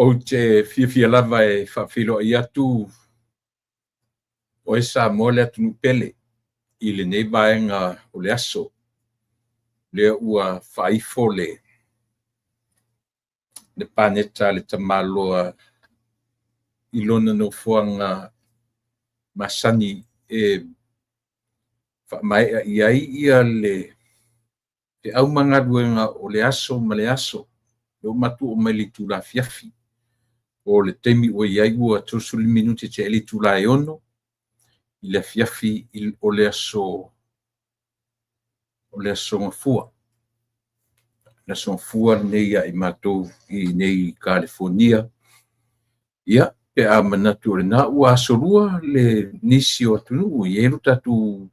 o te fia lava e whawhilo i atu o e sa mole atu nupele i le nei vaenga o le aso le ua whaifo le paneta le tamaloa i lona no fuanga masani e mai iai ia le te au manga duenga o le aso ma le aso le matu o mai le tula fiafi o le temi o iai ua tosuli minuti te eli tula e ono i le fiafi o le aso ngafua le aso ngafua nei a i matou i nei California ia pe a manatu le na ua asolua le nisi o atunu i elu tatu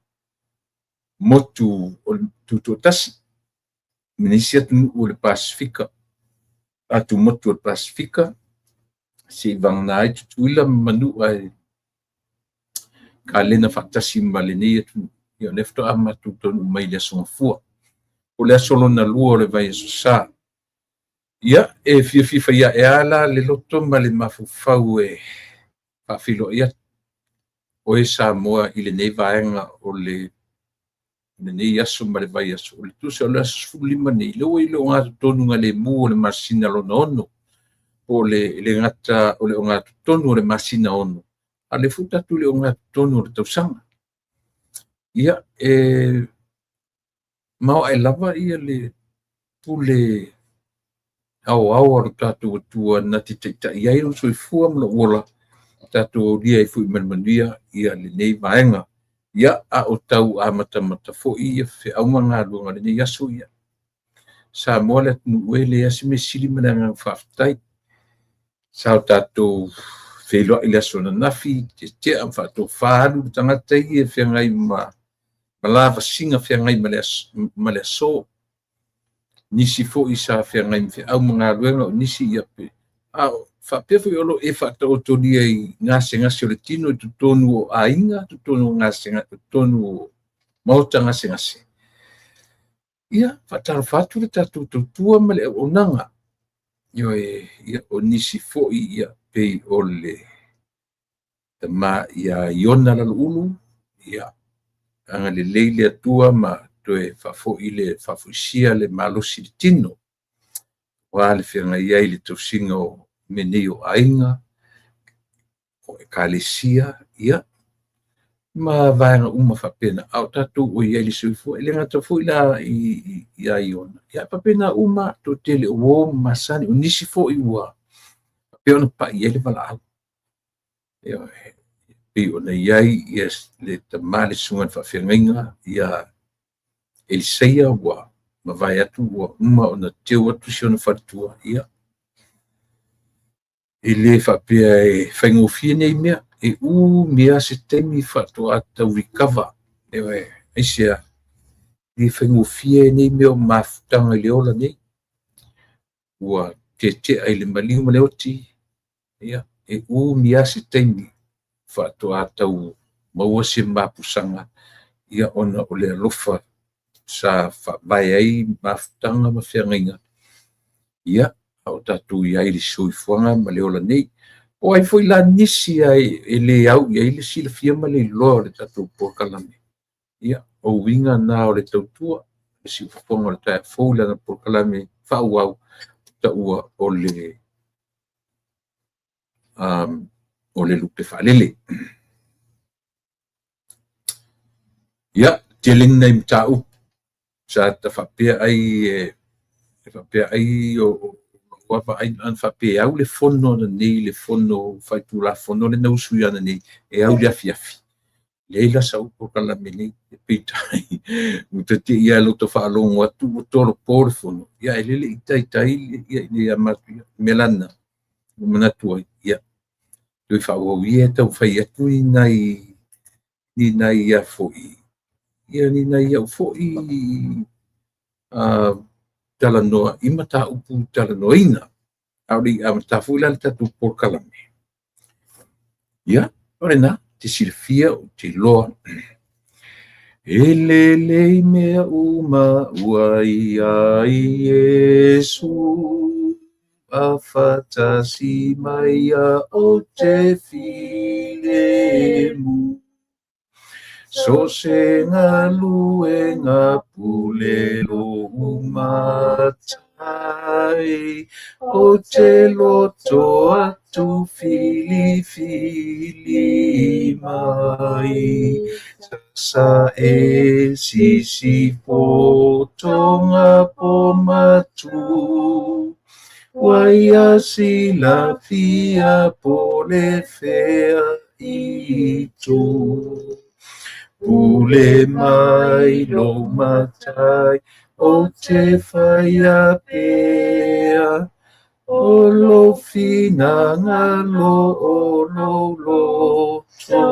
motu o tutu tasi nisi atunu o le Pasifika atu motu o le Pasifika si vangna ai tutuila manu ai kalena fatasi maleni atunu ia nefto amatu tonu mai le aso ngafua o le aso lona lua o le vai aso sa ia e fiafifa ia e ala le loto ma le mafufau e whawhilo ia o e Samoa i le nei vaenga o le nei aso ma le vai aso o le tusa o le aso fulima nei leo i leo ngātu tonu nga le mu o le masina lona ono o le ngata o le ngātu tonu o le masina ono a le futa tu le ngātu tonu o le tausanga ia e mau ai lava ia le pule au alo tatu tua na tita ia iro soifua mlo ola tatu dia i fui manmania ia le nei vaenga ia a o tau a mata fo ia fe au manga luanga le nei aso ia sa mola nu wele asi me sili mananga faftai sa tatu fe lo ile aso na nafi te am fato falu tangata ia fe ngai malava singa fe ngai male so nisi fo isa fe ngai fe au manga luanga nisi ia pe fa pefu yolo e fa to dia i ngase o le tino tu tonu o ainga tu tonu ngase tu tonu mauta ngase ia fa tar fatu le tatu tua male onanga yo ia o nisi fo ia pe ole te ma ia yona la ulu ia anga le leile tua ma toe fa fo ile fa fusia le malosi le tino wale fe ngai ai le tosinga meneo ainga o ekalesia ia ma vaenga uma fapena au tatu o ia li suifu ele ngata fu ila ia iona ia papena uma to tele o masani unisi fo iwa pe ona pa ia le bala ia pe ona iai yes le tamale sungan fa fenga ia eliseia wa ma vai atu wa uma ona teu atu siona fatua ia ele fa pe e fengofia nei mea e mea se temi fato ata recover e sia e fengofia nei mea mafutanga le ola nei ua te ai le maliu maleoti ia e mea se temi fato ata maua se mapusanga ia ona o le alofa sa fa vai ai mafutanga mafengainga ia au tatu ia ili soifuanga ma le ola nei o ai foi la nisi ai ele au ia ile sila fia ma le lo le tatu por kalame ia o winga na o le tautua si fonga le ta foula na por kalame fa au ta ua o le lupe fa lele ia teling nei mtau sa ta fa pe ai o wa ai an fa pe au le fono na nei le fono fai tu la fono le no suia na nei e au le afiafi leila sa u por kala meni e pitai mutati ia lo to fa longo atu to por fono ia ele itai ia matu melana manatu ia tu fa o ia to fa ia tu ni nai ia foi ia ni nai ia foi talanoa imata upu talanoina auri amata fula tatu por kalame ia orena te silfia o te loa ele mea uma uai ai Yesu afatasi mai o te filemu. So se ngā lue ngā pulelo umatai, o te loto atu fili fili mai. Sa e sisi potonga po matu, waia sila fia po le fea itu. Pule mai lo matai o te whaia pea, o lo fina ngalo o lo to.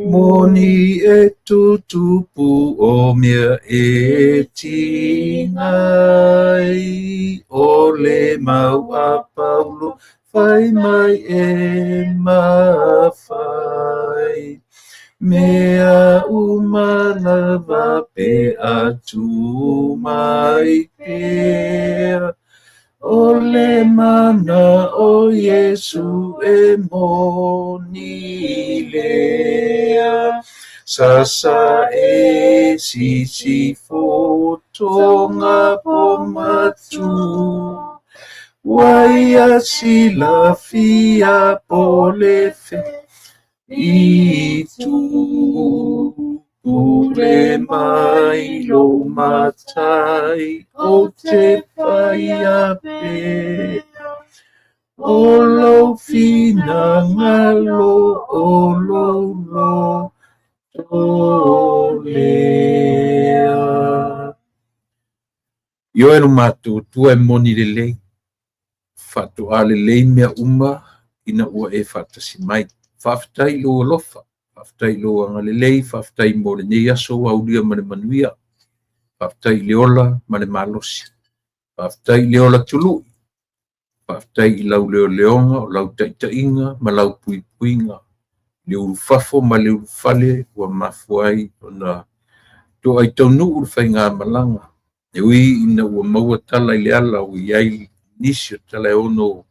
Moni e tutupu o mea e tingai, o le mau a Paulo whai mai e mawhai. Mea umalawa pe atu mai pea, o le mana o Yesu e moni lea. Sasa e sisi fotonga po matu, waia sila fia po le fe itu. Pule mai lo matai o te whaia pe, o lo fina ngalo o lo to lea. Yo e no matu tua e moni lelei, fatu a lelei mea uma ina ua e fatasi mai. Whaftai lo alofa, whaftai lo anga lelei, whaftai mo le nei aso au lia mane manuia, whaftai leola mane malosi, whaftai leola tulu, whaftai i lau leo leonga o lau taitainga ma lau pui puinga, leo ufafo ma leo ufale ua mafuai ona to ai tau nuu whai ngā malanga. E ui ina ua maua tala i le ala o iai nisi o tala e ono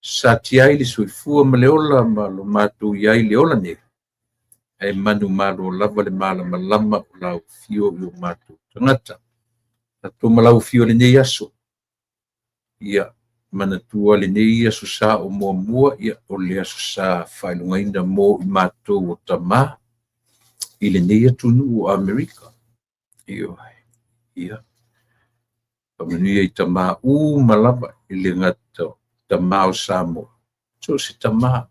sa tiai le soifua ma leola ma lo mātou iai leola ne. E manu malo lava le mala malama o lau fio i o mātou tangata. Na tō malau fio le nei aso. Ia mana tua le nei aso sa o mua mua, ia o le aso sa whailungaina mo i mātou o tama i le nei atunu o Amerika. Ia. Pamanuia i tama malava i le ngata tama o Samoa. So se tama,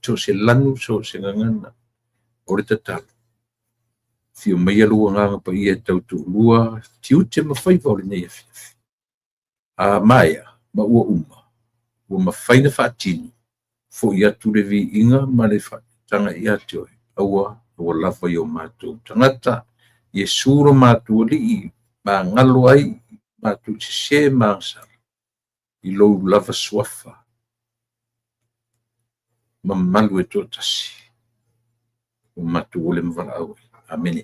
so se lanu, so se ngangana. Ore tatalo. Fio mai alua nganga pa ia tautu lua, tiu te mawhai wale nei afiafi. A maia, ma ua uma. Ua mawhai na whaatini. Fo ia ture vi inga, ma le whaatanga ia te oi. Aua, ua lawa i o mātou. Tangata, ie sura mātou li i, ma ngalo ai, mātou se māngsara. I lou lava suafa. Mamalu e tō tasi. O mātou ole mwala au. Amene.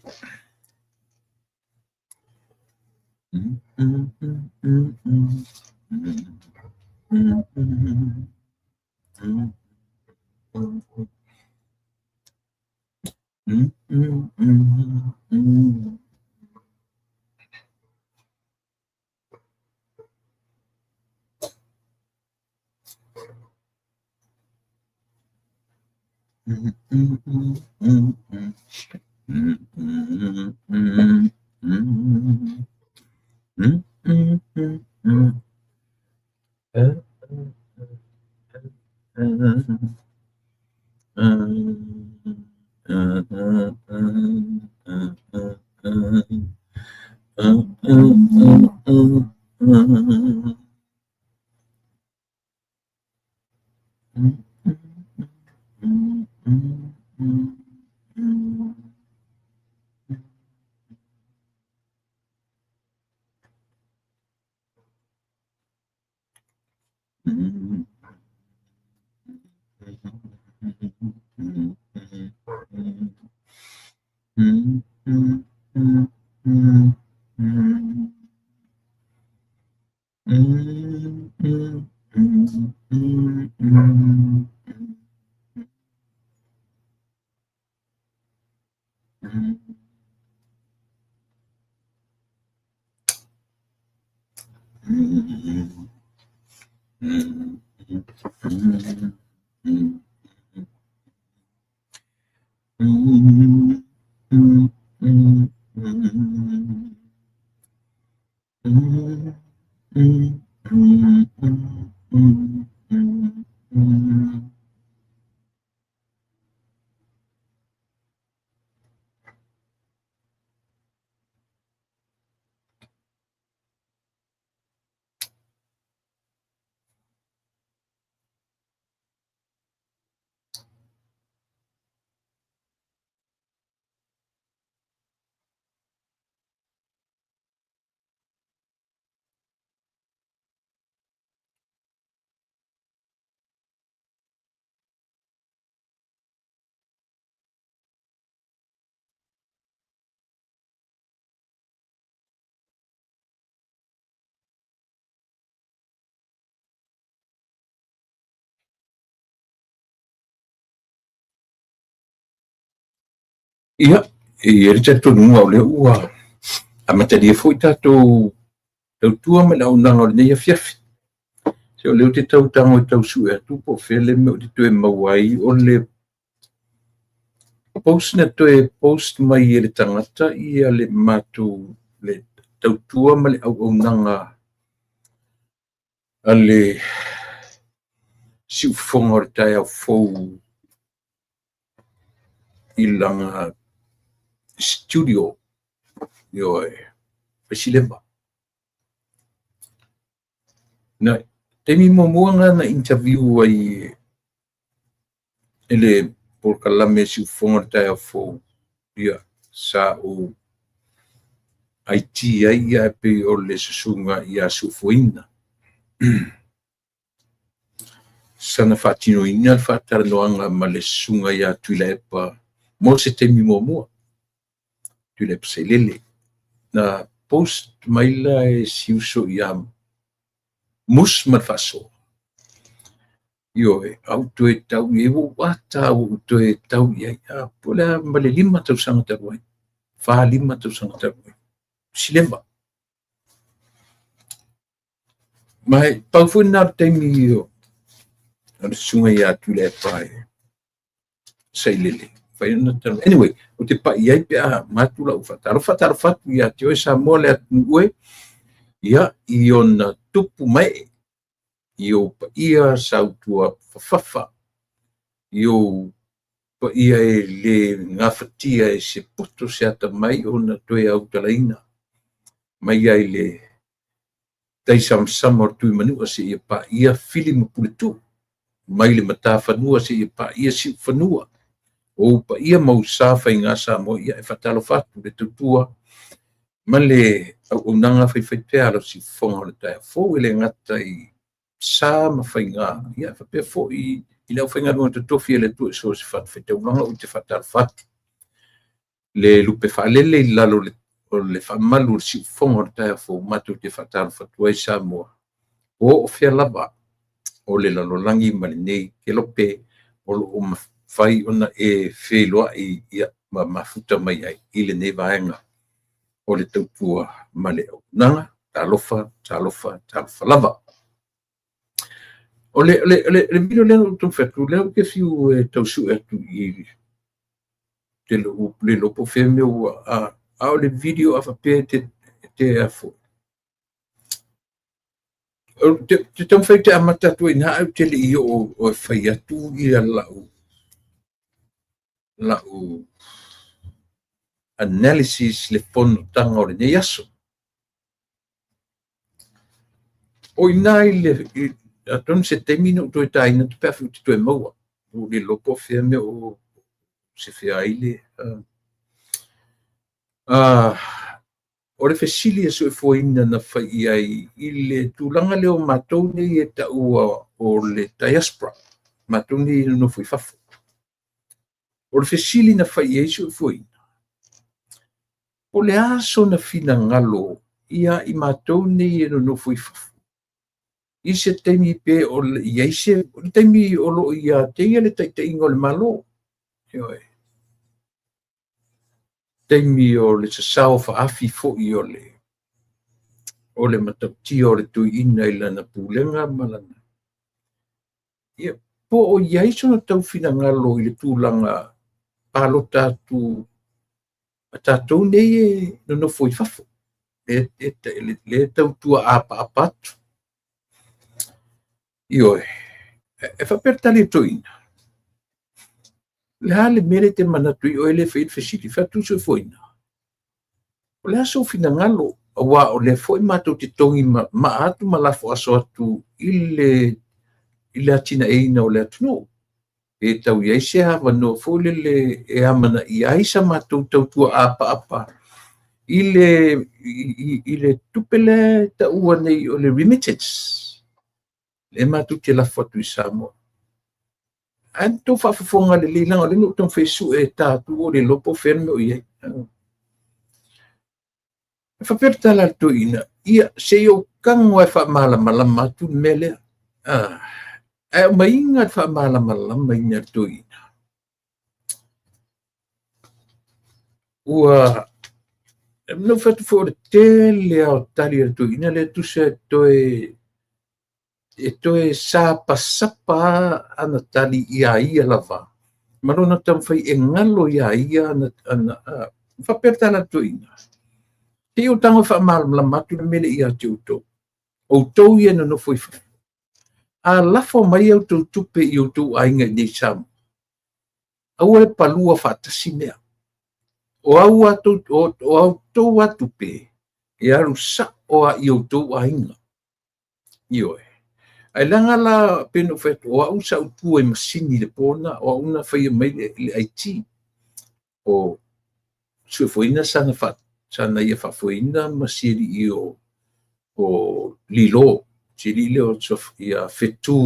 Ia, e le tatou nunga o le ua. A mataria foi tatou tua ma lau nanga o nei afiafi. Se o leo te tau tango e tau sue atu po fele me o te tue mawai o le post na toe post mai e le tangata ia le matu le tau tua ma le au nanga a le si ufonga o le tai au fou i langa studio yo e pesilema. Na temi momuanga na interview ai ele por kalame si ufonga o le tai au fou ia sa o Haiti ai ia pe o le susunga ia sufuina. Sana fatino ina fatar noanga ma le susunga ia tuilepa mo se temi momua. Tuilepa se lele. Na post maila e si uso ia mus malfaso. Yo e auto e tau e wata auto e tau ia pola male 5 tau sanga taruai. Fa 5 tau sanga taruai. Silema. Mai pau fu na temi yo. Ana sunga ia tuilepa e sei lele. Anyway, o te pa iai pe a matula u fataro fatu ia te oe sa mole atu ue ia i ona tupu mai i o pa ia sautua fafafa i o pa ia e le ngafatia e se poto se ata mai ona toe au talaina mai ai le tai samsama o tui manua se ia pa ia filimu puletu mai le mata fanua se ia pa ia si fanua o pa ia mau sa fainga sa mo ia e fatalo fatu le tutua ma le au nanga fai te alo si fonga le tai fo ele ngata i sa ma fainga ia fa pe fo i lau fainga no te tofi le tu so se fat fete unanga o te fatalo fatu le lupe fa lele lalo le fa malu si fonga le tai fo matu te fatalo fatu ai sa mo o fia lava o le lalo langi ma le nei ke lope o fai ona e wheloa i ia ma mafuta mai ai i le nei vaenga o le tautua ma le au nanga, talofa lava. O le video leo tau whetu, leo ke fiu e tau su e tu i le lopo whemeo a o le video a whapea te afo. Te tau whai te amata tu ina au te le i o whai atu i a lau analysis le pono tanga o le nei aso. O inai le atonu se temino to ta ina te perfect to mo o le lopo fe me o se fe aile o le fesili so fo ina na fa ai ile tulanga le o matoni e ta o le diaspora matoni no foi fafo o le fesili na fa ai so fo ina o le aso na fina ngalo ia i matoni e no foi fafo i se temi pe o ia se temi o lo ia te ia le tai ingo le malo taimi o le sasao faafi fo'i o le matautia o le tuiina i lana pulega ma lana ia po o iai sona taufinagalo i le tulaga palota atu a tatou nei e nonofo i fafo le tautua apa atu ioe e faapetali e tuiina le ha le mele te manatu i o ele fei fesili fatuso e foina o le aso finagalo auā o le fo'i matou te togi ma atu ma lafo aso atu i le atinaʻiina o le atunuu e tau iai se avanoa fo'i lele e amanaʻi ai sa matou tautua apa i le tupe le taʻua nei o le remittance le matou te lafo atu i Samoa ae tou fa'afofoga le leilaga o le no tau fesu'u e tātu o le lopo fena me o iai faapea tala le tuiina ia se'i o kago ae fa'amalamalama atu le mea lea ae o maiga le fa'amalamalama ina le tuiina ua no fatu fo le tele o tali le tuiina le tusa e toe sapasapa ana tali ia lava ma lona tamafai e galo ia ana faapea tala le tuiina te o tango fa'amalamalama atu le mele ia te outou ia nonofo i fafu a lafo mai au tou tupe i outou aiga i nei Samoa aua le palua fa'atasi mea o outou atu pe e alu sa'o a i outou aiga ioe ae laga la pena o feato'a'u sa utua i masini le pona o a'una faia mai le IT o suefoina sana ia fa'afoina ma siali'i o lilo siali'i le o ia fetū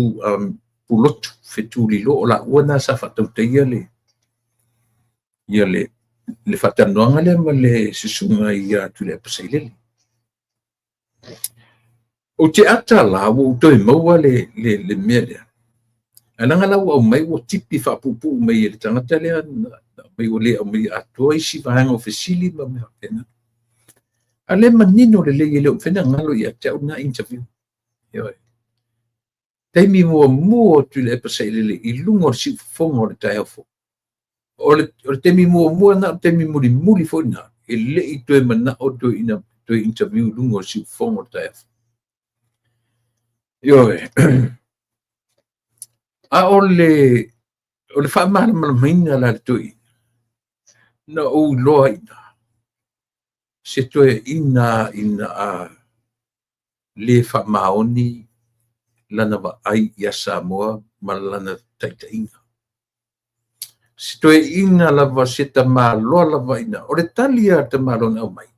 pulotu fetū lilo o la'ua na sa fa'atautaia ia le fa'atanoaga lea ma le susuga ia atu le apasailele o te ata la ua toe maua le mea lea alaga la ua au mai ua tipi fa'apu'upu'u mai le tagata lea mai ua lē au mai atoa isi vaega o fesili ma mea pena a le manino lelei e le o fenagalo ia te a'una interview ioe taimi muamua atu i le epasaʻilele i luga o le siʻufofoga o le taeofo o le taimi muamua na o taimi mulimuli fo'i na e le'i toe mana'o toe interview i luga o le siʻufofoga o le taeofo ioe a o le fa'amalamalamaina la le tuiina na ou iloa ina se toe ina a le fa'amaoni lana va'ai ia Samoa ma lana taʻitaʻiga se toe ina lava se tamāloa lava ina o le tali a tamāloa na au mai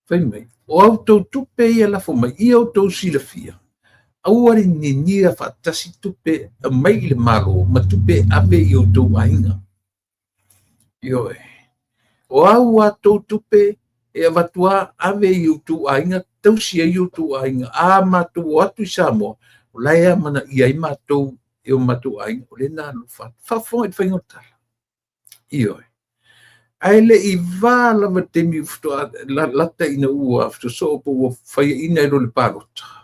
fai mai o outou tupe ia lafo mai ia outou silafia aua le ninia fa'atasi tupe mai i le malo ma tupe ape i outou aiga ioe o au atou tupe e avatuā ave i outou aiga tausi ai outou aiga a matou atu i Samoa o lae a manaʻi ai matou e o matou aiga o lena alofa fa'afofoga i le faiga o tala ioe ae le'i vā lava taimi lata ina ua fesoso'o po ua faiaʻina i lo le palota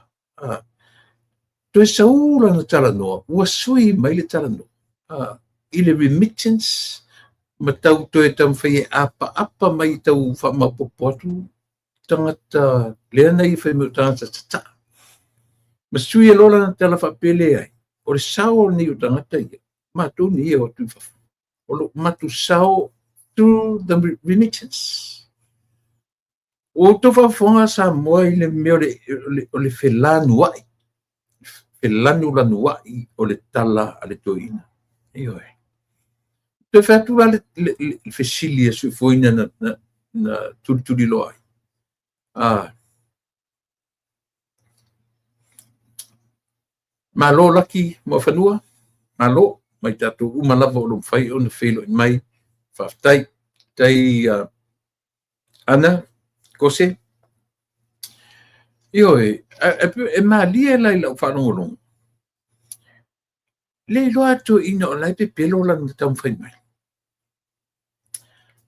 toe saula na talanoa ua sui mai le talanoa i le remittance ma tau toe tamafai e apa mai tau fa'amaopopo atu tagata lea nai fai mai o tagata tata'a ma sui e lola na tala fa'apele ai o le sao nei o tagata ia matou ni ia o atu i fafu o lo matusao through the remittance o to fa'afofoga Samoa i le mea o le felanua'i lanua'i o le tala a le tuiina ioe toe featula le fesili e suʻifoina na tulituli loa ai malo laki mo fanua malo mai tatou uma lava o lo mafai ona feilo'i mai fa'afetai tai ana kose ioe e malia e lai la'u fa'alogologo le iloa tuiina o lai pepelo lana tamafai mai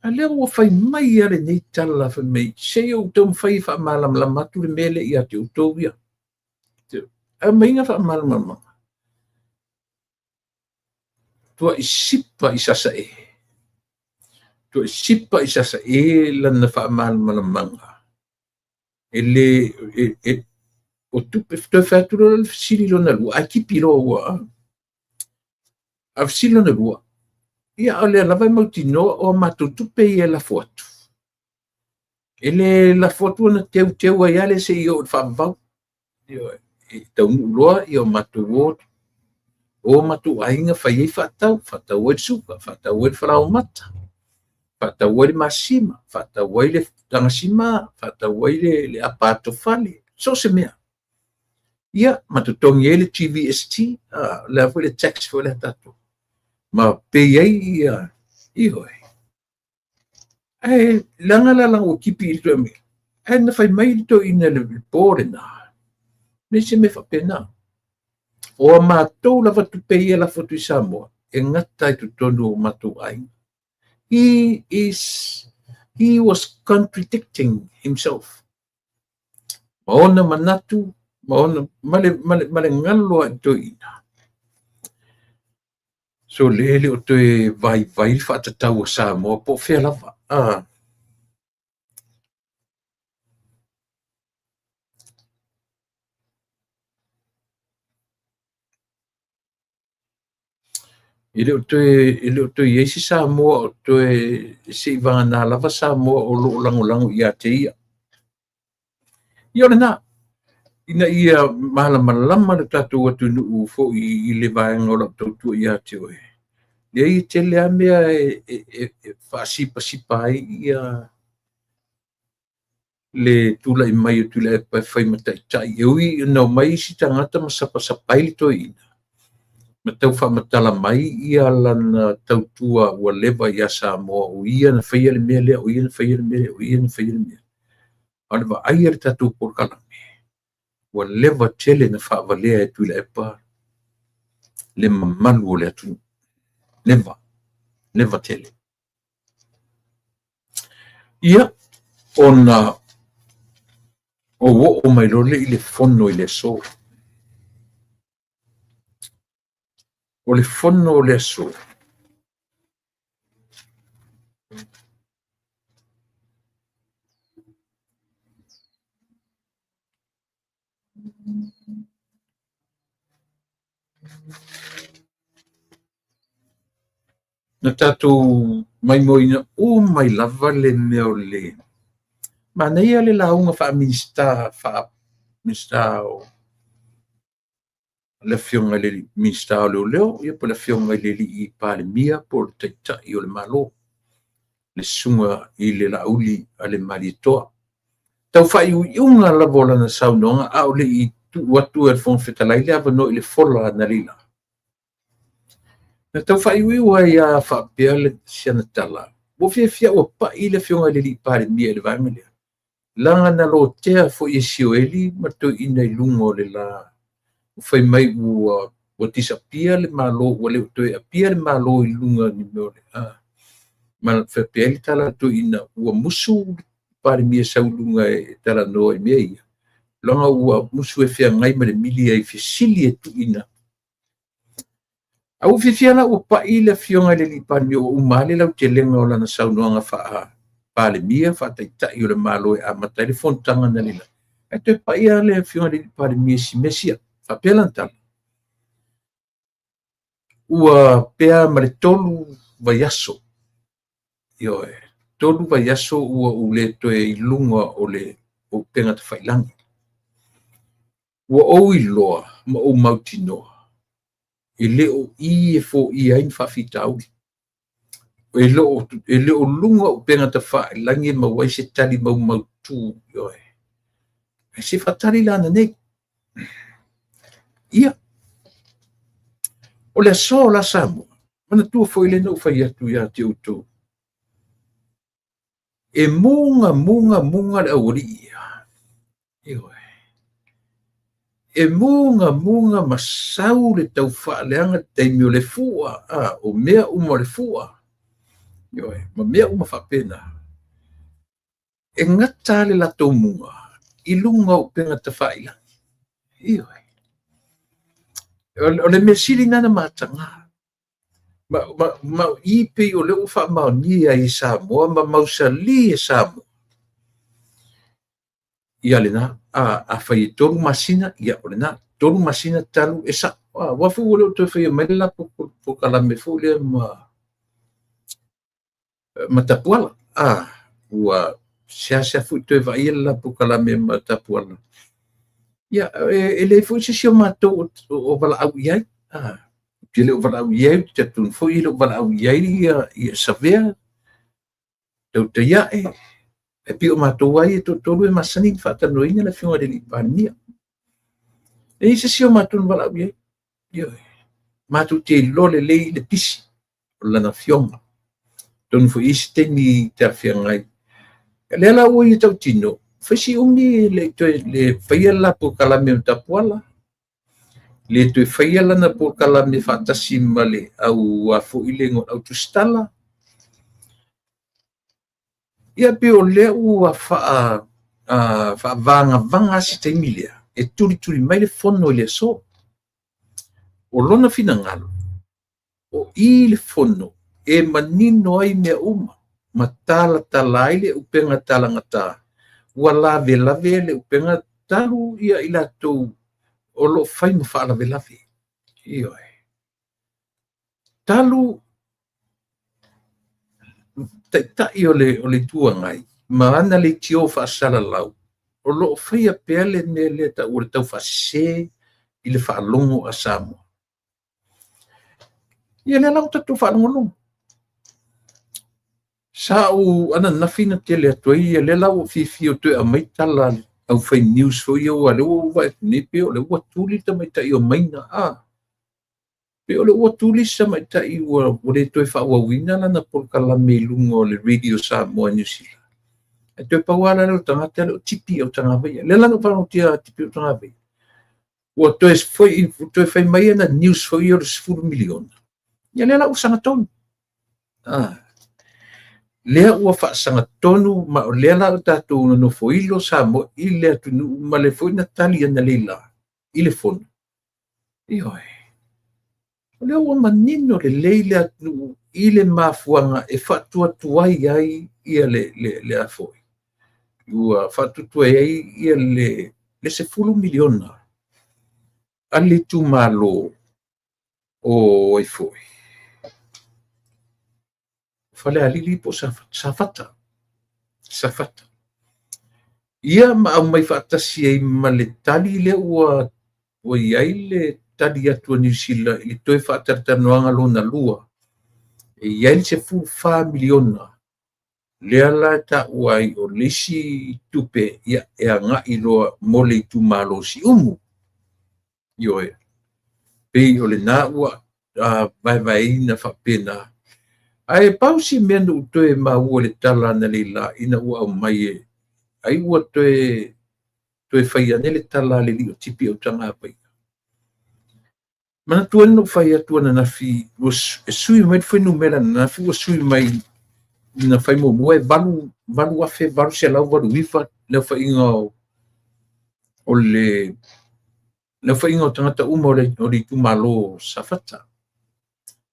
Ale o fai mai ale nei tala fa mai. Se o tom fai fa malam la matu le mele ia te utovia. A mainga fa malam. Tua isipa isasa e. Tua isipa isasa e lana fa malam. Ele o tupe fto fa tu lo sili lo na lua. Aki pilo wa. A silo na lua. Ia ale la vai mautino o matu tupe ia la foto. Ele la foto na teu ai ale se io fa vau. Io tau loa io matu wo o matu ainga fai fatau e suka fatau e frau mata fatau e masima fatau e le tangasima fatau e le apato fali so se mea ia matu tongi ele TVST le foi le tax for le tatu ma pe ia iho ai langa o kipi to me na fai mai to ina le porena ne se me fa pena o matou lava tupeia la fotu i Samoa e ngata i tutonu o matou ai. He was contradicting himself. Maona manatu, maona male ngalo a toina. So lele o toe vai whaatatau o Samoa po whea lava. Ele o toe iesi Samoa o toe se ivanga lava Samoa o lo lango ia te ia. Iona na, ina ia malama le tatu atu nuu fo i le vaenga o la tautua ia te oe. Ia i te lea mea whaasipa ai ia le tula i mai o tula e pai whai matai tai. E ui no mai si tangata ma sapai li toi ina. Ma tau whamatala mai ia lana tautua ua lewa ia Samoa o ia na whaia le mea lea, o ia na whaia le mea, o ia na whaia le mea. Ana wa aia le tatu por kalame. Ua lewa tele na whaavalea e tula e pa le mamalu o le atu. Lewa tele. Ia, ona o mai lole i le fono i le so. O le fono o le so. Na tatu mai moina o mai lava le meo le. Ma nei ale launga wha minsta o le fionga le minsta o leo, ia po le fionga le li i pale mia po le taita i o le malo. Le sunga i le lauli ale maritoa. Tau wha iunga la vola na saunonga au le i watu e fon fetalai le avano i le fola na lila. Na tau wha iua ia wha pia le siana tala. Wo fia o pa i le fionga le li pale mia le vanga lea. Langa na lo tea fo i sioeli ma to ina i lungo le la fai mai ua tisa pia le malo ua le to e pia le malo i lunga ni meo le ma fa pia le tala to ina ua musu pare mia sau lunga e tala no e mea ia langa ua musu e fia ngai ma le mili ai fisili e tu ina au fia na ua pa i le fionga le li pan mio umale lau te lenga o lana sau noanga faa pale mia fa tai o le malo e ama telefon tanga na lila e te pa ia le fionga le pale mia si mesia fa pela tal ua pea ma le tolu vaiaso io e tolu vaiaso ua ule to e ilunga o le o penga te failangi ua o iloa ma o mautinoa e le o i e fo i ain fa fitau e le o lunga o penga te failangi ma wai se tali mautu io e se fatali lana nei ia o le so la Samoa mana tu foi le no fai atu ia te utu e munga le auri ia e munga masau le tau whaaleanga te mio le fua o mea umo le fua Ioe, ma mea uma whapena. E ngata le lato mua, I lunga o penga te whaila. Ioe. O le mesili nana matanga. Ma ipe o le ufa mau ni ai Samoa, ma mausali e Samoa. Ia le na, a whai toru masina, ia o le na, toru masina talu e sa. Wafu o le o te whai mai la po kalame fu le ma tapuala. Ua sea fu te vai la po kalame ma tapuala. Ia, ele fu se sio matou o wala au iai. Ke le o wala au iai, te tun fu i le o wala au iai ia savea. Tau te iae. E pi o matou ai e tolu e masani whaatanoina le whiunga de li pania. E se sio matou wala au iai. Ia, matou te lole lei le pisi. O lana whiunga. Tonu fu isi te ni te awhiangai. E le ala ua i tau tino. Whasi umi le whaia la po kalame o tapuala. Le tue whaia lana po kalame whaatasi male au fu ile ngot au tustala. Ia pe o le ua vanga si te milia. E turi mai le fono le so. O lona fina ngalo. O I le fono. E manino ai mea uma. Ma tala ai le upenga tala ngata. Ua lave le upenga talu ia ila tau o lo fai ma wha lave. Ioe. Talu tai o le tua ngai. Ma ana le tio wha sala lau. O lo fai a pele ne le ta ure tau wha se i le wha longo a Samoa. Ia le lau tatu wha longo. Sa o ana nafina te le atoi le lau fifi o tue a maitala au fai news fo ia o le ua e nipe o le ua tuli ta maita i o maina pe o le ua tuli sa maita i ua o le tue wha wawina lana por kalame lunga o le radio Samoa New Zealand. E tue pawala le o tangata le o tipi o tangawai. Le lana whanau tia tipi o tangawai. Ua tue whai mai ana news fo ia o le 10 miliona. Ia le lau sanga tonu. Lea ua whaasanga tonu ma o lea la o tātou no foilo Samoa I lea tunu ma le foina tali ana leila I le fono. Ioe. O lea ua manino le leila tunu I le mafuanga e whatua tuai ai ia le afoi. Ua whatua ai ia le 10 miliona. Ale tu malo o e foi. Fale alili po safata. Ia ma au mai whaatasi ai ma le tali le ua iai le tali atua New Zealand I toi whaatartanoanga lona lua. E iai se 4 miliona. Lea la ta uai o lesi tupe ia e anga I loa mole I tu malo si umu. Ioe. Pei o le na ua vai na whapena. Ai pausi mena utoe ma ua le tala na leila ina ua au mai e. Ai ua toe whaia nele tala le li o tipi au tanga pai. Mana tuan no whaia tuana na fi e sui mai whainu mera na fi ua sui mai na whai mo mua e valu afe valu se lau valu wifa le whainga o le whainga o tangata uma o le tumalo safata.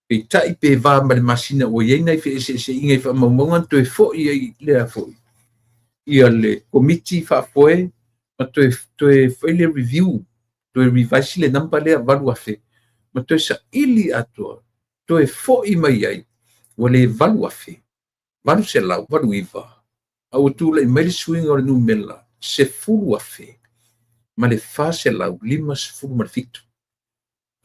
Pe tai pe va ma le masina o iei nei fe se inga I whamaumongan toe fo I lea fo. Ia le komiti whafoe ma toe whaile review, toe revise le nampa lea valu afe. Ma toe sa ili atua, toe fo I mai ai, wa le valu afe. Valu se lau, valu iwa. Au tula I maile swinga o le numela, se fulu afe. Ma le fa se lau, 5 se fulu ma le fitu.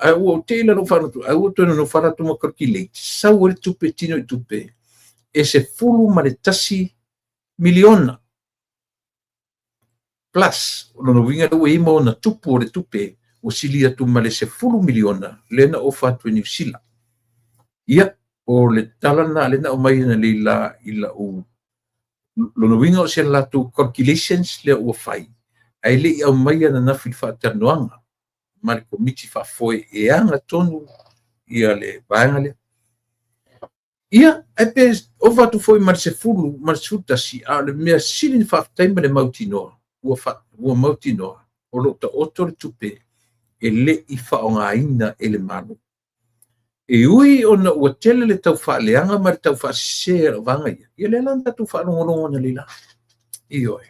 Ai ua teila no whanatu, ai ua tuena no whanatu ma calculate. Sau e tupe tino I tupe. E se fulu ma le tasi miliona. Plus, o no winga ua ima o na tupu o le tupe, o sili atu ma le se fulu miliona, lena o whatu e New Zealand. Ia, o le talana, lena o mai na leila ila o lono winga o se latu calculations le ua whai. Ai le I au mai na nafi whaatanoanga. Ma le komiti whafoe e anga tonu ia le vaenga le. ia e pe o vatu foi mar se fulu mar suta si a le mea silin fa taima le mautinoa ua mautinoa o lo ta otore tupe e le i whaongaina e le manu. E ui ona ua tele le tau whaaleanga ma le tau whaasea vanga ia. Ia le landa tu whaongonongo na lila. I oe.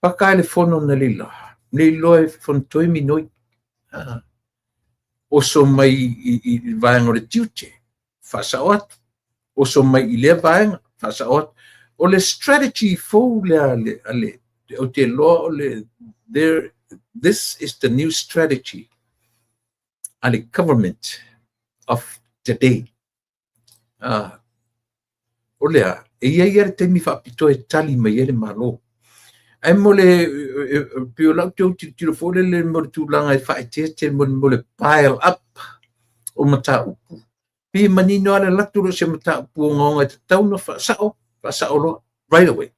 Paka le fono na lila. Le iloe fontoi minoi. O so mai i vaenga le tiute. Whasao atu. O so mai i le vaenga. Whasao atu. O le strategy fo le ale. O te loa o le there. This is the new strategy of the government of today. Olea, ia te mi whapito e tali mai ele malo. Ai mole piolau teo tiro fole le mole tūlanga e whaetea te mole pile up o mata upu. Pi manino ale laturo se mata upu o ngonga te tauna whasao loa, right away.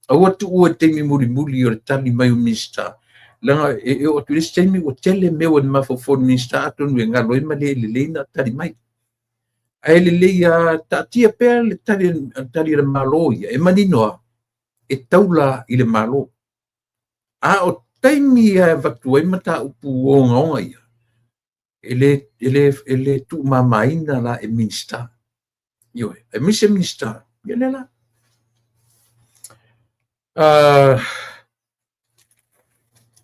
Aua tu ua te mi muli o le tali mai o minister. Langa e o tu lesi taimi o tele meo ni mafofon minister atonu e ngalo ima le na tali mai. Ai le ia tatia pea le tali le malo ia e maninoa e taula i le malo. A o taimi e vatu e mata upu o ngaonga ia. Ele tu mamaina la e minister. Ioe, e mise minister. Ia lela.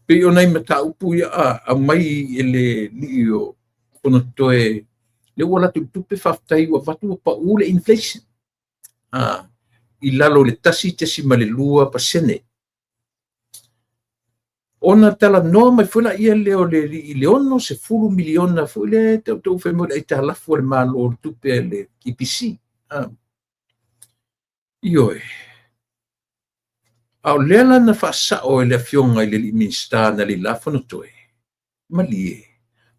Pe o nei mata upu ia a mai ele li o ono toe le wala tupe whaftai wa watu pa ule inflation. I lalo le tasi te si male lua pa sene. Ona tala noa mai fula ia leo le ono se fulu miliona fule tau whemo le ita halafu le malo le tupe le IPC. Ioe. Au lela na whaasao e le fionga i le minister na li lafo na toe. Malie.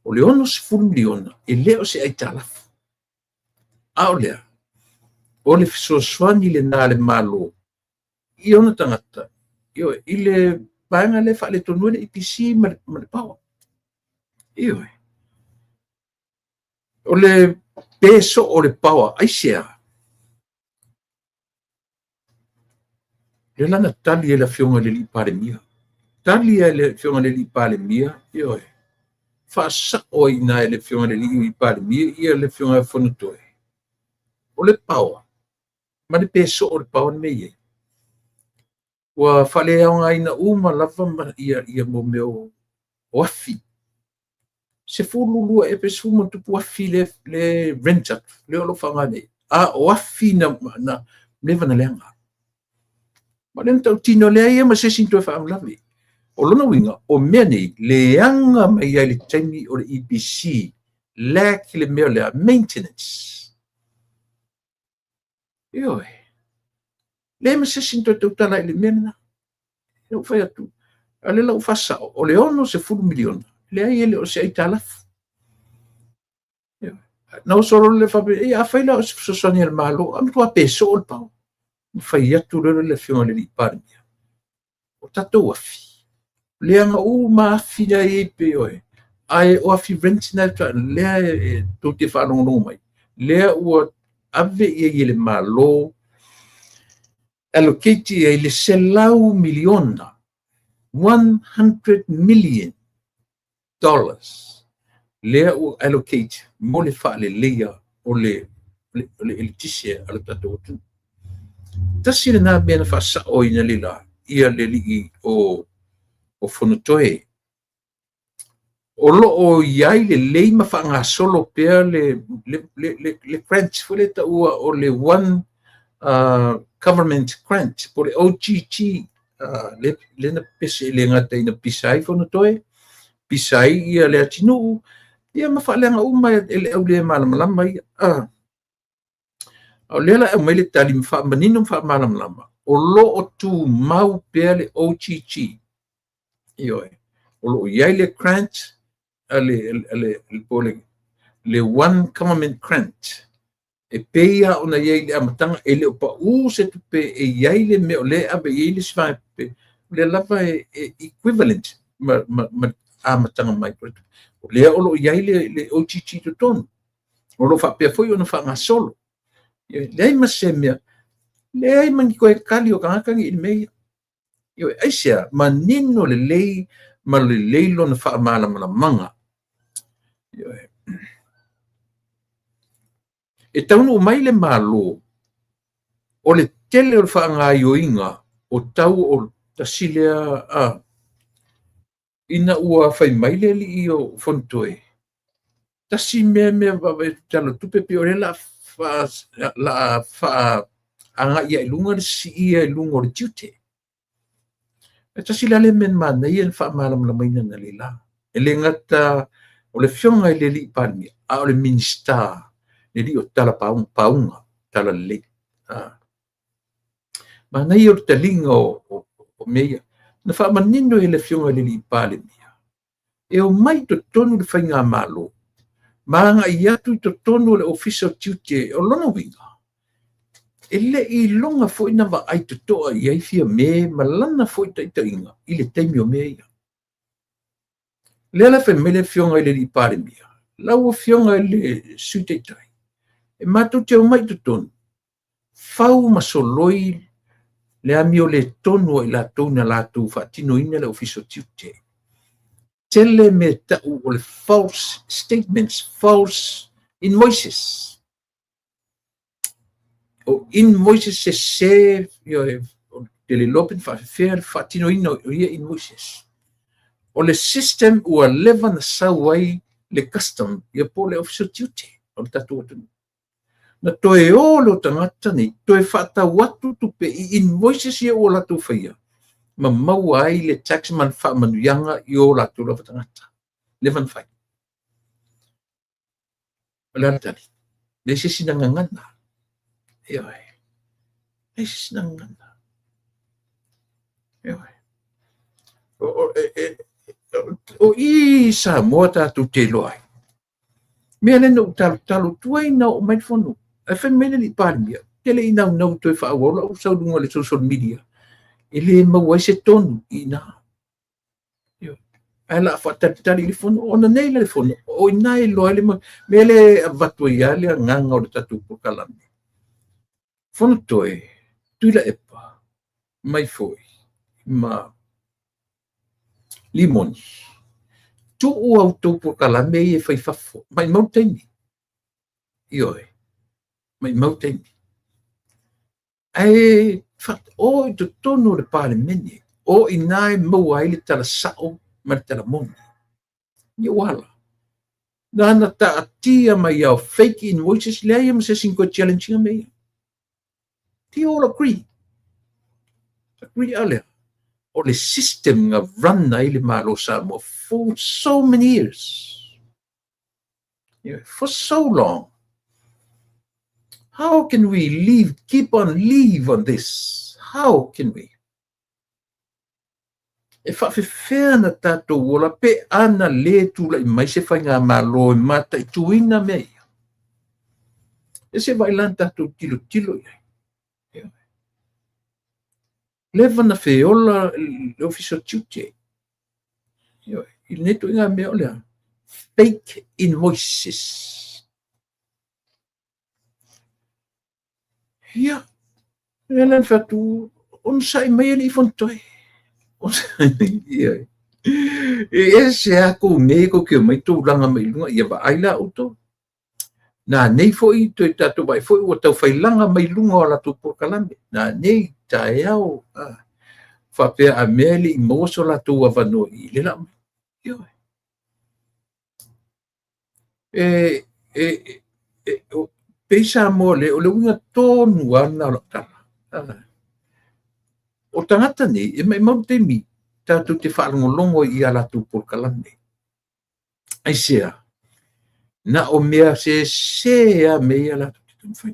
O le ono se fulu miliona e leo se aita halafu. Au lea. O le fisoswani le nā le malo. I ona tangata. Ioe. I le paenga le wha le tonu le IPC ma le pawa. Ioe. O le peso o le pawa. Aisea. Le lana tali e la fionga le li pare mia. Tali e le fionga le li pare mia. Ioe. Whaasa o ina e le fionga le li pare mia. Ia le fionga whanatoe. O le pawa. Ma le peso o le pawa me ye. Wa whale aonga ina uma lava ma ia mo meo wafi. Se fululua e pesu mo tupu wafi le rentat. Le olo whangane. A wafi na lewa na leanga. Ma le tau tino lea ia ma se sinto e whaamlawe. O lona winga o mea nei leanga mai ai le taimi o le IPC lea ki le meo lea maintenance. Ioe. Le ma se sinto e tautala i le mena. E o whai atu. A le lau whasao. O le ono se fulu miliona. Le ai ele o se aita alafu. Na o soro le whape. E a whaila o se fsosani al malo. Am tua peso o le pao. Whai atu lero le whionga le li parmia. O tatou afi. Le anga u maafi na e pe oe. Ai o afi rentina lea e tau te whanongo mai. Lea ua ave i le malo. Allocate ai le selau miliona. $100 million. Lea ua allocate. Mo le wha le lea o le elitisia ala tatou atu. Tasi le nā mea na whaasa o ina lila. Ia le li o whanatoe. O lo o iai le lei ma whaanga solo pea le grant. Fule ta ua o le one government grant. Po le OGG. Le na pese le ngata ina pisai whanatoe. Pisai ia le atinu. Ia ma whaaleanga uma ele au le malamalama ia. O lela e mai le tali mwha manino mwha malamalama. O lo o tu mau pea le OGG. Ioe. O lo iai le grant. Le one government grant. E peia ona iai le amatanga e le opa se tupe e iai le meo le abe iai le siva pe. Le lava equivalent ma amatanga mai. O lea o lo iai le OGG to tonu. O lo whapea foi ona wha ngā solo. Lei masemia. Lei man koe kali o kangakangi in mei. Aisia, manino le lei, ma le leilo na wha mala manga. E taunu o mai le malo, o le tele o le wha ngā ioinga, o tau o tasilea ina ua whai maile li i o fontoe. Tasi mea wawe talo tupe pe ore la wha anga ia ilunga le si ia ilunga o le tiute. E tasi lale men mana ia wha malam la maina na le la. E le ngata o le fionga i le li pani, a o le minista, le li o tala paunga, tala le. Mana ia o te talinga o mea. Na wha manino e le fionga i le li pale mea. E o mai to tonu le whainga malo. Manga i atu i to tonu le official duty o lona winga. E le i longa fo ina wa ai to toa i ai fia me malana fo i taita inga. I le teimi o mea ia. Le ala whai mele fionga i le li pare mea. Lau o fionga i le suteitai. E matu te o mai to tonu. Fau masoloi le ami o le tonu i la tonu la tu fa tino ina le official duty. Tele me tau o le false statements, false invoices. O invoices se te le lopen fa tino ina o ia invoices. O le system ua leva na sauai le custom ia po le official duty. O le tatu atu. Na toe o lo tangata ni, toe whata watu tupe i invoices ia o la tu whaia. Ma mau ai le taxman wha manuyanga i o la tu la tangata. Le van whai. Wala tali. Le se sinangangana. Eoi. Le se sinangangana. Eoi. O i sa moa tatu te loai. Mea le no talo tuai na o mai whanu. E whai mene li pārmia. Tele i nau nau toi wha awola o saurunga le social media. Ele mawai se tonu i nā. Ala whatatari le fono, ona nei le fono, o nai loa le mele watu i ale nganga o le tatu po kalame. Fono toe, tuila epa, mai foi, ma limoni. Tu o auto po kalame e fai fafo, mai mautaini. Ioi, mai mautaini. Ai, o i to tono le pare mene, o i nai mawai le tala sao, ma tala moni. Ni wala. Nana ta atia mai au fake invoices le ia mse 5 challenge me. Ti all agree. Agree ale. O le system nga run na ile malo sa mo for so many years. Yeah, for so long. How can we keep on live on this? How can we? E whawhiwhea na tātou wola pe ana le tūla i mai se whainga malo i mata i tuina mea. E se vai lan tātou tilo iai. Leva na whiola le official duty. I neto inga mea olea. Fake invoices. Ia. E lan whatu, on sai mai ni fontoi. E se ako me ko ke mai to langa mai lunga ia ba aila auto na nei foi to tato vai foi o tau fai langa mai lunga ala tu por kalambe na nei taeao fa pe a meli mo so la tu avano i le la yo o pesa mole o le unga tonu ana la ta o tangata ni e mai mau te mi tatu te whaalongolongo i ala tu por kalame. Ai sea. Na o mea se a mea ala tu te tumwhai.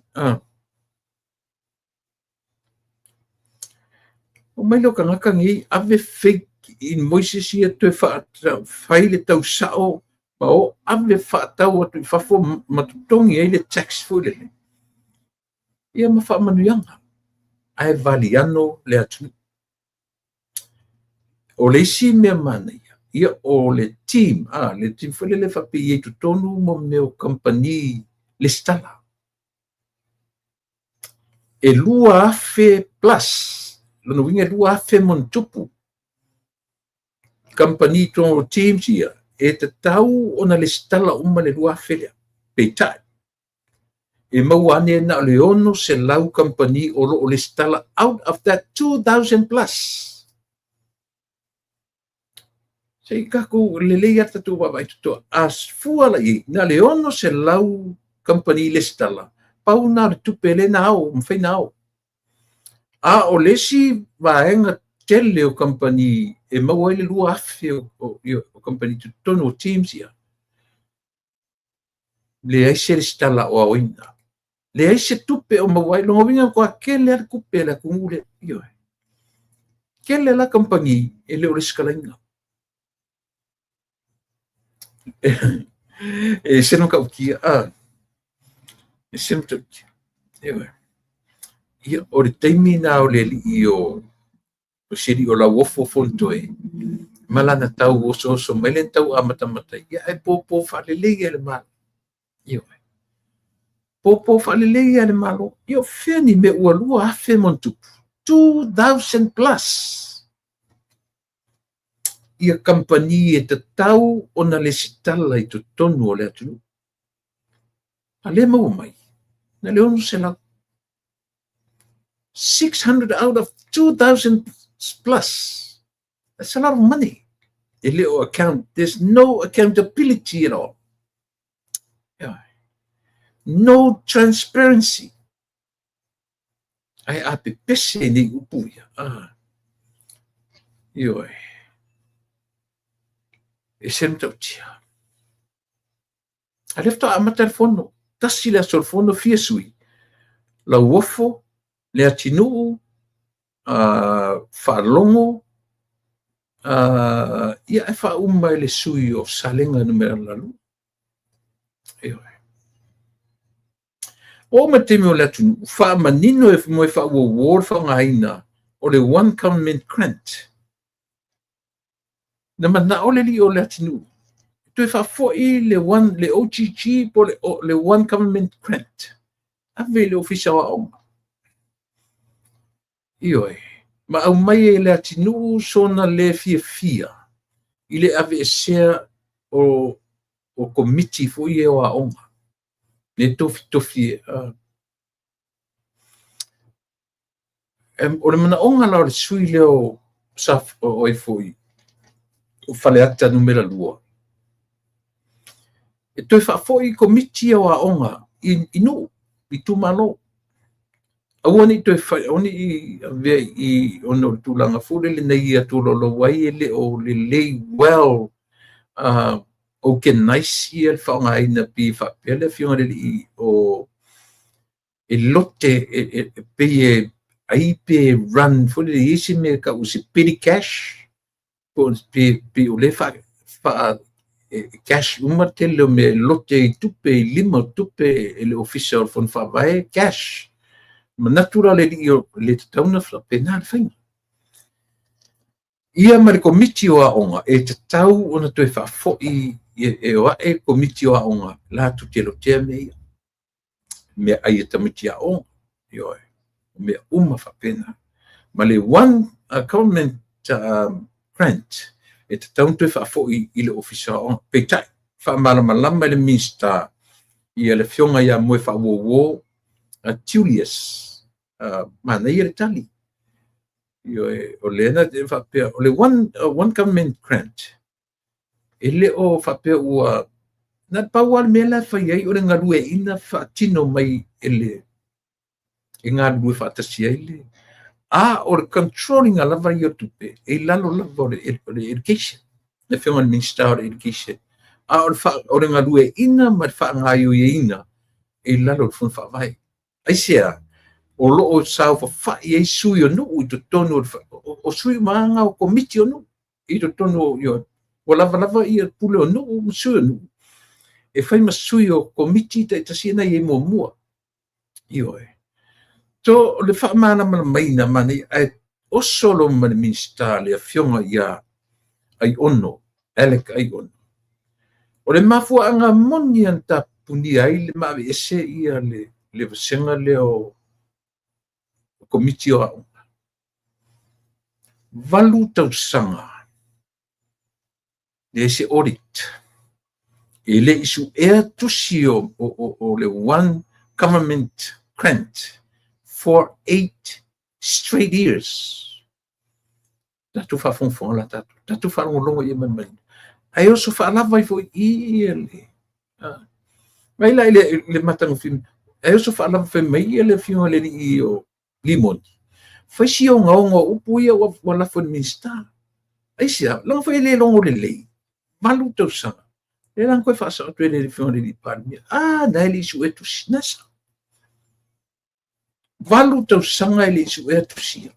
O mai lo kangakangi ave fake invoices ia tue whai le tau sao ma o ave whaatau atu i whafo matutongi ai le tax fuilele. Ia ma whaamanuianga. Ai valiano le atu. O le si mea mana ia o le team whele le whapi i tu tonu mo meo company le stala. e lua afe plus, lana winga lua afe mon tupu. Company to teams ia, e te tau ona le stala uma le lua afe lea, peitai. E mau ane na le ono se lau company o lo le stala out of that 2,000 plus. Sei kako le lei ata tu wabai tuto as fuala i na le ono se lau company le stala. Pau na le tupele na au, mwhai na au. A o lesi vaenga tele o company e mau ele lua afe o company tutono o teams ia. Le aise le stala o aoina. Le aise tupe o mawai longa winga kwa kele ar kupe la kungule iyo. Kele la company ele o le skalainga. E se no ka ukia e se no ka ukia ia o le taimi na o le li o siri o la wofo fonto e malana tau o so mele tau amata ia e popo falele ia le mal ia popo falele ia le malo ia feni me ua lua afe montu 2,000 plus ia company e te tau ona le sitala i to tonu o le atu. A le mau mai. Na le onu se lau. 600 out of 2,000 plus. That's a lot of money. E le o account, there's no accountability at all. Yeah. No transparency. Ai ape pese ni upuia. Ioi. E sem tautia. A lefto ama telefono. Tasi le telefono fia sui. La uofo, le atinu, whaalongo, ia e whaumai le sui o salenga numera lalu. O matemi o le atinu, whaamanino e moe whaawawar whangaina o le one government grant. Na mana ole li o le atinu. Tu fa foi le OGG po le one government grant. Ave le official a onga. Ioi. Ma au mai le atinu sona le fia. Ile ave share o committee foi e o a onga. Le tofi. O le mana onga la o le sui leo saf o e foi. O fale acta numera lua. E toi foi committee o a onga inu i tu malo. Awani toi fai oni i ono tulanga fule le nei atu lo wai ele o le lei well organize il fa nga ina pi fa pele fiona le o e lotte e pe ai pe run fule le isi me ka usi petty cash po pe o le fa cash umatelo me lotte tupe lima tupe le official fon fa vai cash ma natural le tauna fra penal fai ia ma le committee o aonga e te tau ona toi fa foi e o e committee o aonga la tu te lo te me ai te committee a onga yo me uma fa pena ma le one government grant e te tau toi fa foi i le official petai fa malama le minister ia le fionga ia mo fa wo Julius mana ia le tali yo o lena de fa pe o le one government grant ele o fa pe ua na pawal mela fa ia o le ngalu e ina fa tino mai ele ngalu fa tasi ele o le controlling a lava ia tupe e lalo lava o le education le fiona minister of education o le ngalu e ina ma fa ngaio e ina e lalo fun fa vai ai sia o loo sao fa e sui o no i to tono o sui manga o committee o no i to tono yo o lava i pule o no sui no e fai ma sui o committee ta sina i mo mua io to le fa mana mai na mani ai o solo man minister le fionga ia ai ono Alec ai ono o le mafu anga moni anta puni ai le ma ese ia le senga le o komiti o aʻoga. Valu tausaga le se audit e leʻi suʻea tusi o le one government grant for 8 straight years. Tatu whaafonfonga la tatu whaalongolongo ia mai. Ai oso whaalava i fo ia le. Mai lai le matango film. Ai oso whaalava whai mai ia le whiunga le i o limoni. Whai si o ngaonga upu ia wa lafo ni minsta. Ai sia, langa whai le longo le lei. Malu tau sanga. Le langa koe whaasa atu le whiunga le i pārmia. Nai le isu etu sinasa. Valu tau sanga le isu etu sia.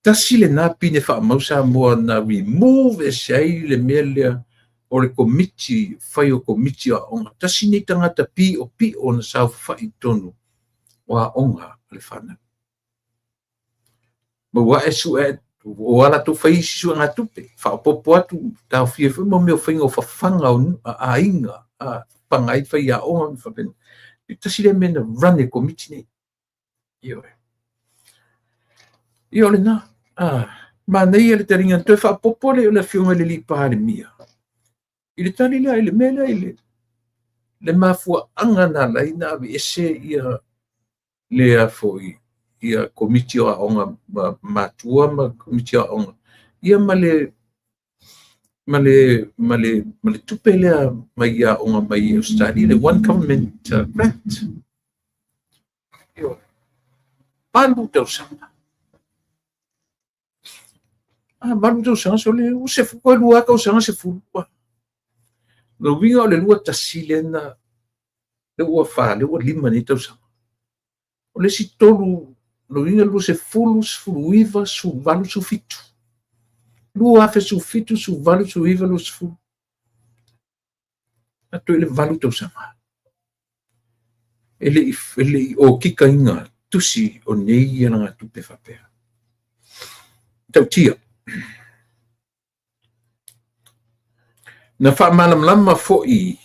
Tasi le nā pine whaamausa mua na remove e sei le mea lea o le komiti, whai o komiti a onga. Tasi nei tangata pi o na sau whai tonu o a onga le whana. Ma wa e su e o ala tu whai sisu ngā tupe. Whaopopo atu tau whiewhi mo meo whainga o whawhanga a inga a pangai whai a onga. Tasi le mena run e komiti nei. Io le na. Ma nei le taringa te fa popole o le fiunga le li pare mia. Ile tani la ile mena ile. Le mafua anga na la ina vi ese ia le a foi ia komiti o onga matua ma komiti o onga. Ia male tupele mai ia onga mai o study le one government grant. Io. Palu tau sanga. Malu tau sanga so le se fuko lua ka sanga se fuko. No vinga le lua tasilena le ua fa le ua lima ni tau sanga. O le si tolu no vinga lua se fulu iva su valu su fitu. Lua fe su fitu su valu su iva lu su fulu. Ato ele valu tau sanga. Ele o kika inga tusi o nei ia nga tupe whapea. Tau tia. Na whaamalamlama fo'i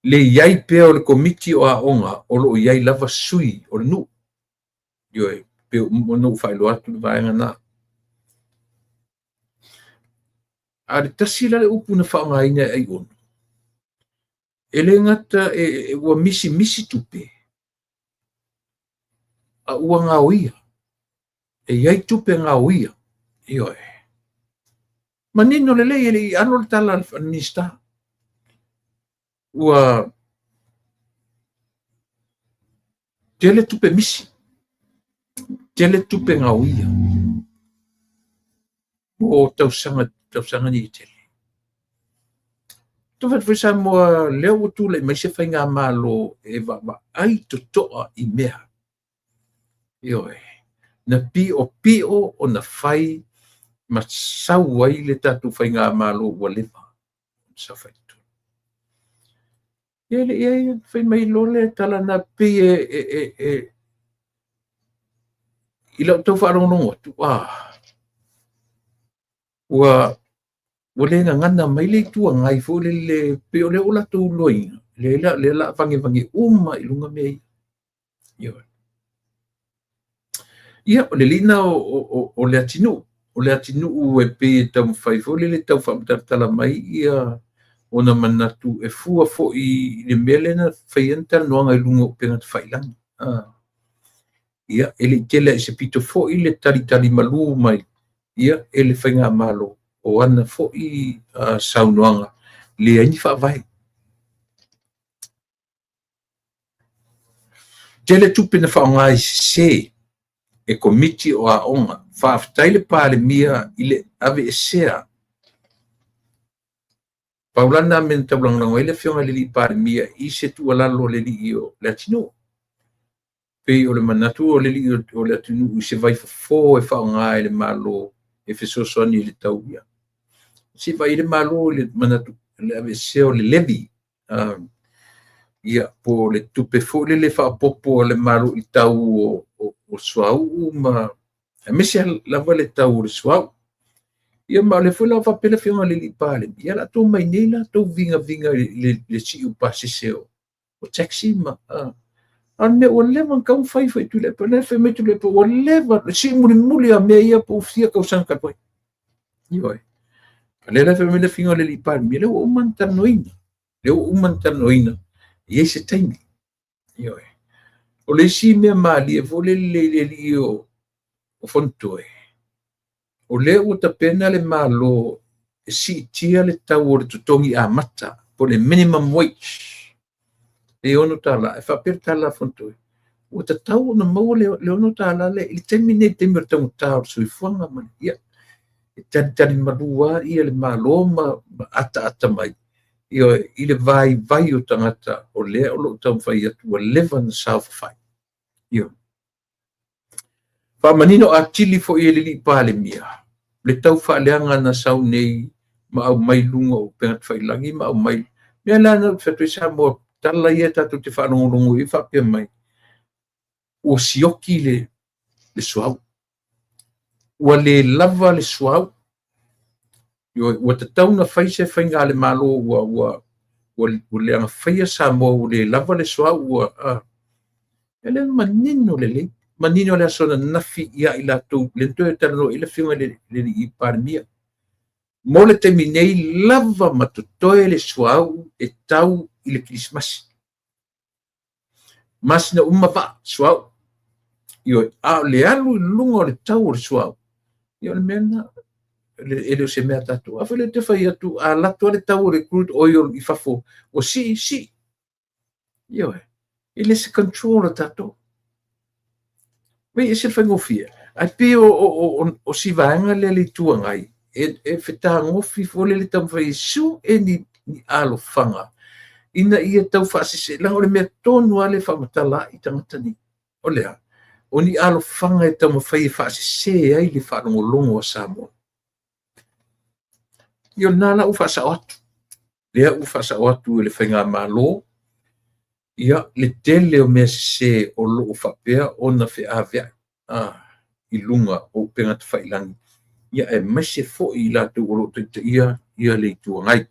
le iai pea o le komiti o a onga o lo iai lava sui o le nu. Io e pe o nu whailo atu le vaenga na. A le tasila le upu na whaangaina ai onu. E le ngata e ua misi tupe. A ua ngā uia. E iai tupe ngā uia. Io e. Manino le lei ele ano le tala al nista. Ua tele tupe misi. Tele tupe ngā uia. O tausanga ni tele. Tawhat wisa mua leo o tūlei mai se whai ngā malo e wa ai to toa I mea. Io e. Na pio o na whai ma sau ai le tatu whai ngā malo ua lewa. Sa whai tu. Ele e whai mai lole tala na pi I lau tau wharongo atu. Ua le ngana mai le tua ngai fo le pio le ola tu loinga. Le la vangi uma I lunga mei. Io. Ia, o le lina o le atinu. O le atinu e pe tau whai fo le tau whaamtatala mai ia o na manatu e fua fo I le mele na whai anta noanga I lunga o penga te whailangi. Ia, ele tele se pito fo I le tali malu mai. Ia, ele whai ngā malo o ana fo I saunoanga. Le aini whaavai. Tele tupe na whaongai se e komiti o a onga. Whaaftai le pāle mia I le ave e sea. Paulana men taulangango ele whionga le li pāle mia I se tu alalo le li o le atinu. Pei o le manatu o le li o le atinu I se vai fo e whaongai le malo e whesosoni le tauia. Se vai le malo le manatu le ave e sea o le levi. Ia po le tupe fo le whaapopo le malo I tau o suau ma e mese lava le tau le suau. Ia ma le fo lava pele whionga le li pāle. Ia la tō mai nei la tō vinga le si upasise o taxi ma ane o le man kau fai tu le pe le fe me tu le pe o le va si muli a me ia po fia ka usan ka poi io le fe me le finga le li par mi le o man tan noina le o man tan noina e se taimi io o le si me mali e vole le io o fonto o le o ta pena le malo si tia le tau o le tutongi a mata po le minimum wage e ono tala e fa per tala fonto o ta tau na mau le ono tala le il termine temmer tau tau sui fuanga man ia e tari malua ia le malo ma ata mai io i le vai o tangata o le o lo tau fai atu o levan south fai io fa manino a chili fo i le li pale mia le tau fa leanga na sau nei ma au mai lunga o pengat fai langi ma au mai mea lana fetui sa mo tala ia tatu te whanongonongo i whapia mai o sioki le suau ua le lava le suau ua te tau na fai se fai ngā le malo ua le anga fai sa mo le lava le suau ua ele manino manino le asona nafi ia i lātou le toe talano i le whiunga le i pārmia mo le temi nei lava matotoe le suau e tau i le Krismasi masina umava suau io le alu lunga o le tau o le suau io le mena ele se mea tatu afa le te fai atu a lato le tau o le crude oil i fafo o si io ele se control tatu me se fai ngofia ai pe o si vaanga le tuangai e feta ngofi fo le tam fai su e ni alo fanga ina ia tau faasese la o le mea tonu ale whamatala i tangatani. O lea, o ni alo whanga e tau mawhai faasese ai le whanongolongo a Samoa. Io nala u whaasao atu. Lea u whaasao atu e le whainga malo, ia le tele o mea se o lo o whapea o na whi awea i lunga o pengat whailangi. Ia e maise fo i la tu o lo te ia le tua ngai.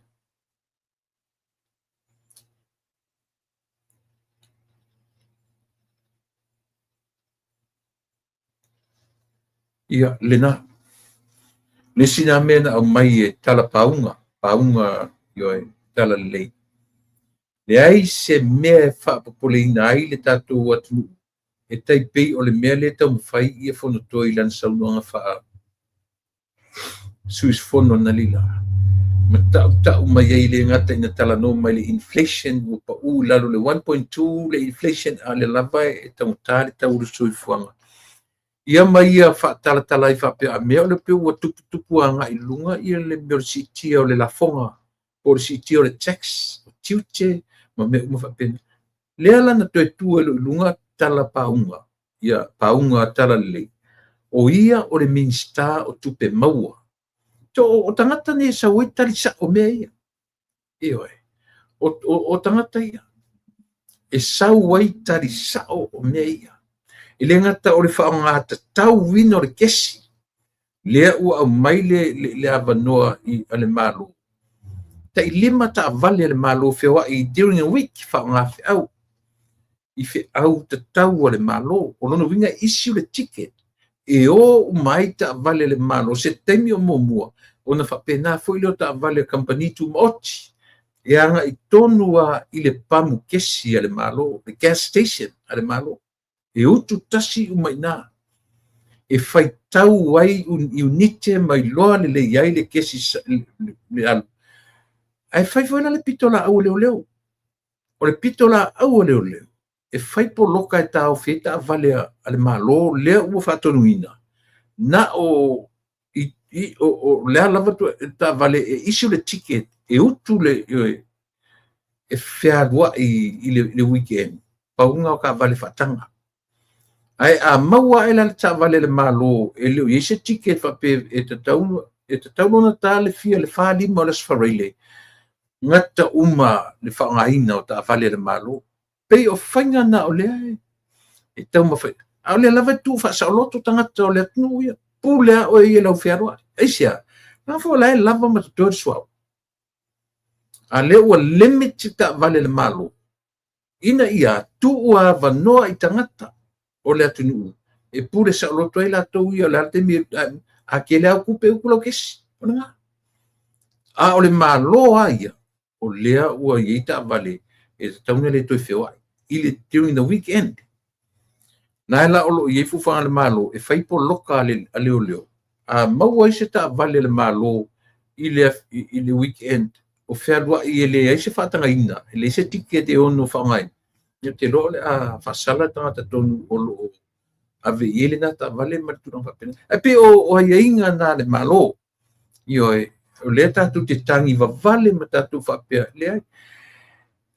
Ia lena le sina mena au mai e tala paunga yo e tala lei le ai se me fa populina ai le tatu atu e taipei o le mea le tau mawhai ia fono toi lan saunoanga wha suis fono na lila ma tau mai ei le ngata ina tala no mai le inflation pa u lalo le 1.2 le inflation a le lava e tau tali tau sui fuanga ia mai ia whaatala i whapea a mea o le peu wa tupu anga i lunga ia le mea si tia o le lafonga o si tia o le tax o tiute ma mea uma whapena lea lana toi tua lo i lunga tala paunga ia paunga tala le o ia o le minsta o tupe maua o tangata ne sa wei tali sa o mea ia ia o tangata ia e sa wei tali sa o mea ia ele ngata o le whaongata tau wino le kesi lea ua au mai le avanoa i ale malo ta i lima ta avale ale malo whiawa i during a week whaonga whiau i whiau ta tau ale malo o lono winga issue le ticket e o mai ta avale ale malo se temi o momua o na whapena fo ilo ta avale company tu maoti e anga i tonua i le pamu kesi ale malo le gas station ale malo e utu tasi umaina e fai tau wai unite mai loa le iai le kesi le alu ai fai foina le pitola au leo o le pitola au leo e fai po loka e tau feta vale ale malo leo ua fatonuina na o lea lava tu ta vale e issue le ticket e utu le e feadua i le weekend paunga o ka vale fatanga ai a maua ela ta vale le malo e le ise ticket fa pe e te tau na tale fia le fali mo le sfarele ngata uma le whaingaina o ta vale le malo pe o whainga na o le e tau ma whai a le lava tu fa sa loto tangata o le atnu ia pulea o e lau whiaroa eisia na fo lai lava ma tutor swau a le ua limit ta vale le malo ina ia tuua vanoa i tangata o le atunu e pure sa loto ai latou ia le ate mi a ke le au kupe ukulau kesi ona nga a o le malo ia o lea ua iei taavale e tauna le toe feo ai i le during the weekend na e la o loo iei fufaga le malo e fai poloka a leoleo a maua ai se taavale le malo i le weekend o fealuaʻi e leai se faatagaina e lei se tike te ono faagaina ia te loo le a faasala tagata tonu o loo aveʻi ai lenā taavale ma le tulaga faapena e pe o aiaiga na le malo ioe o lea tatou te tagi vavale ma tatou faapea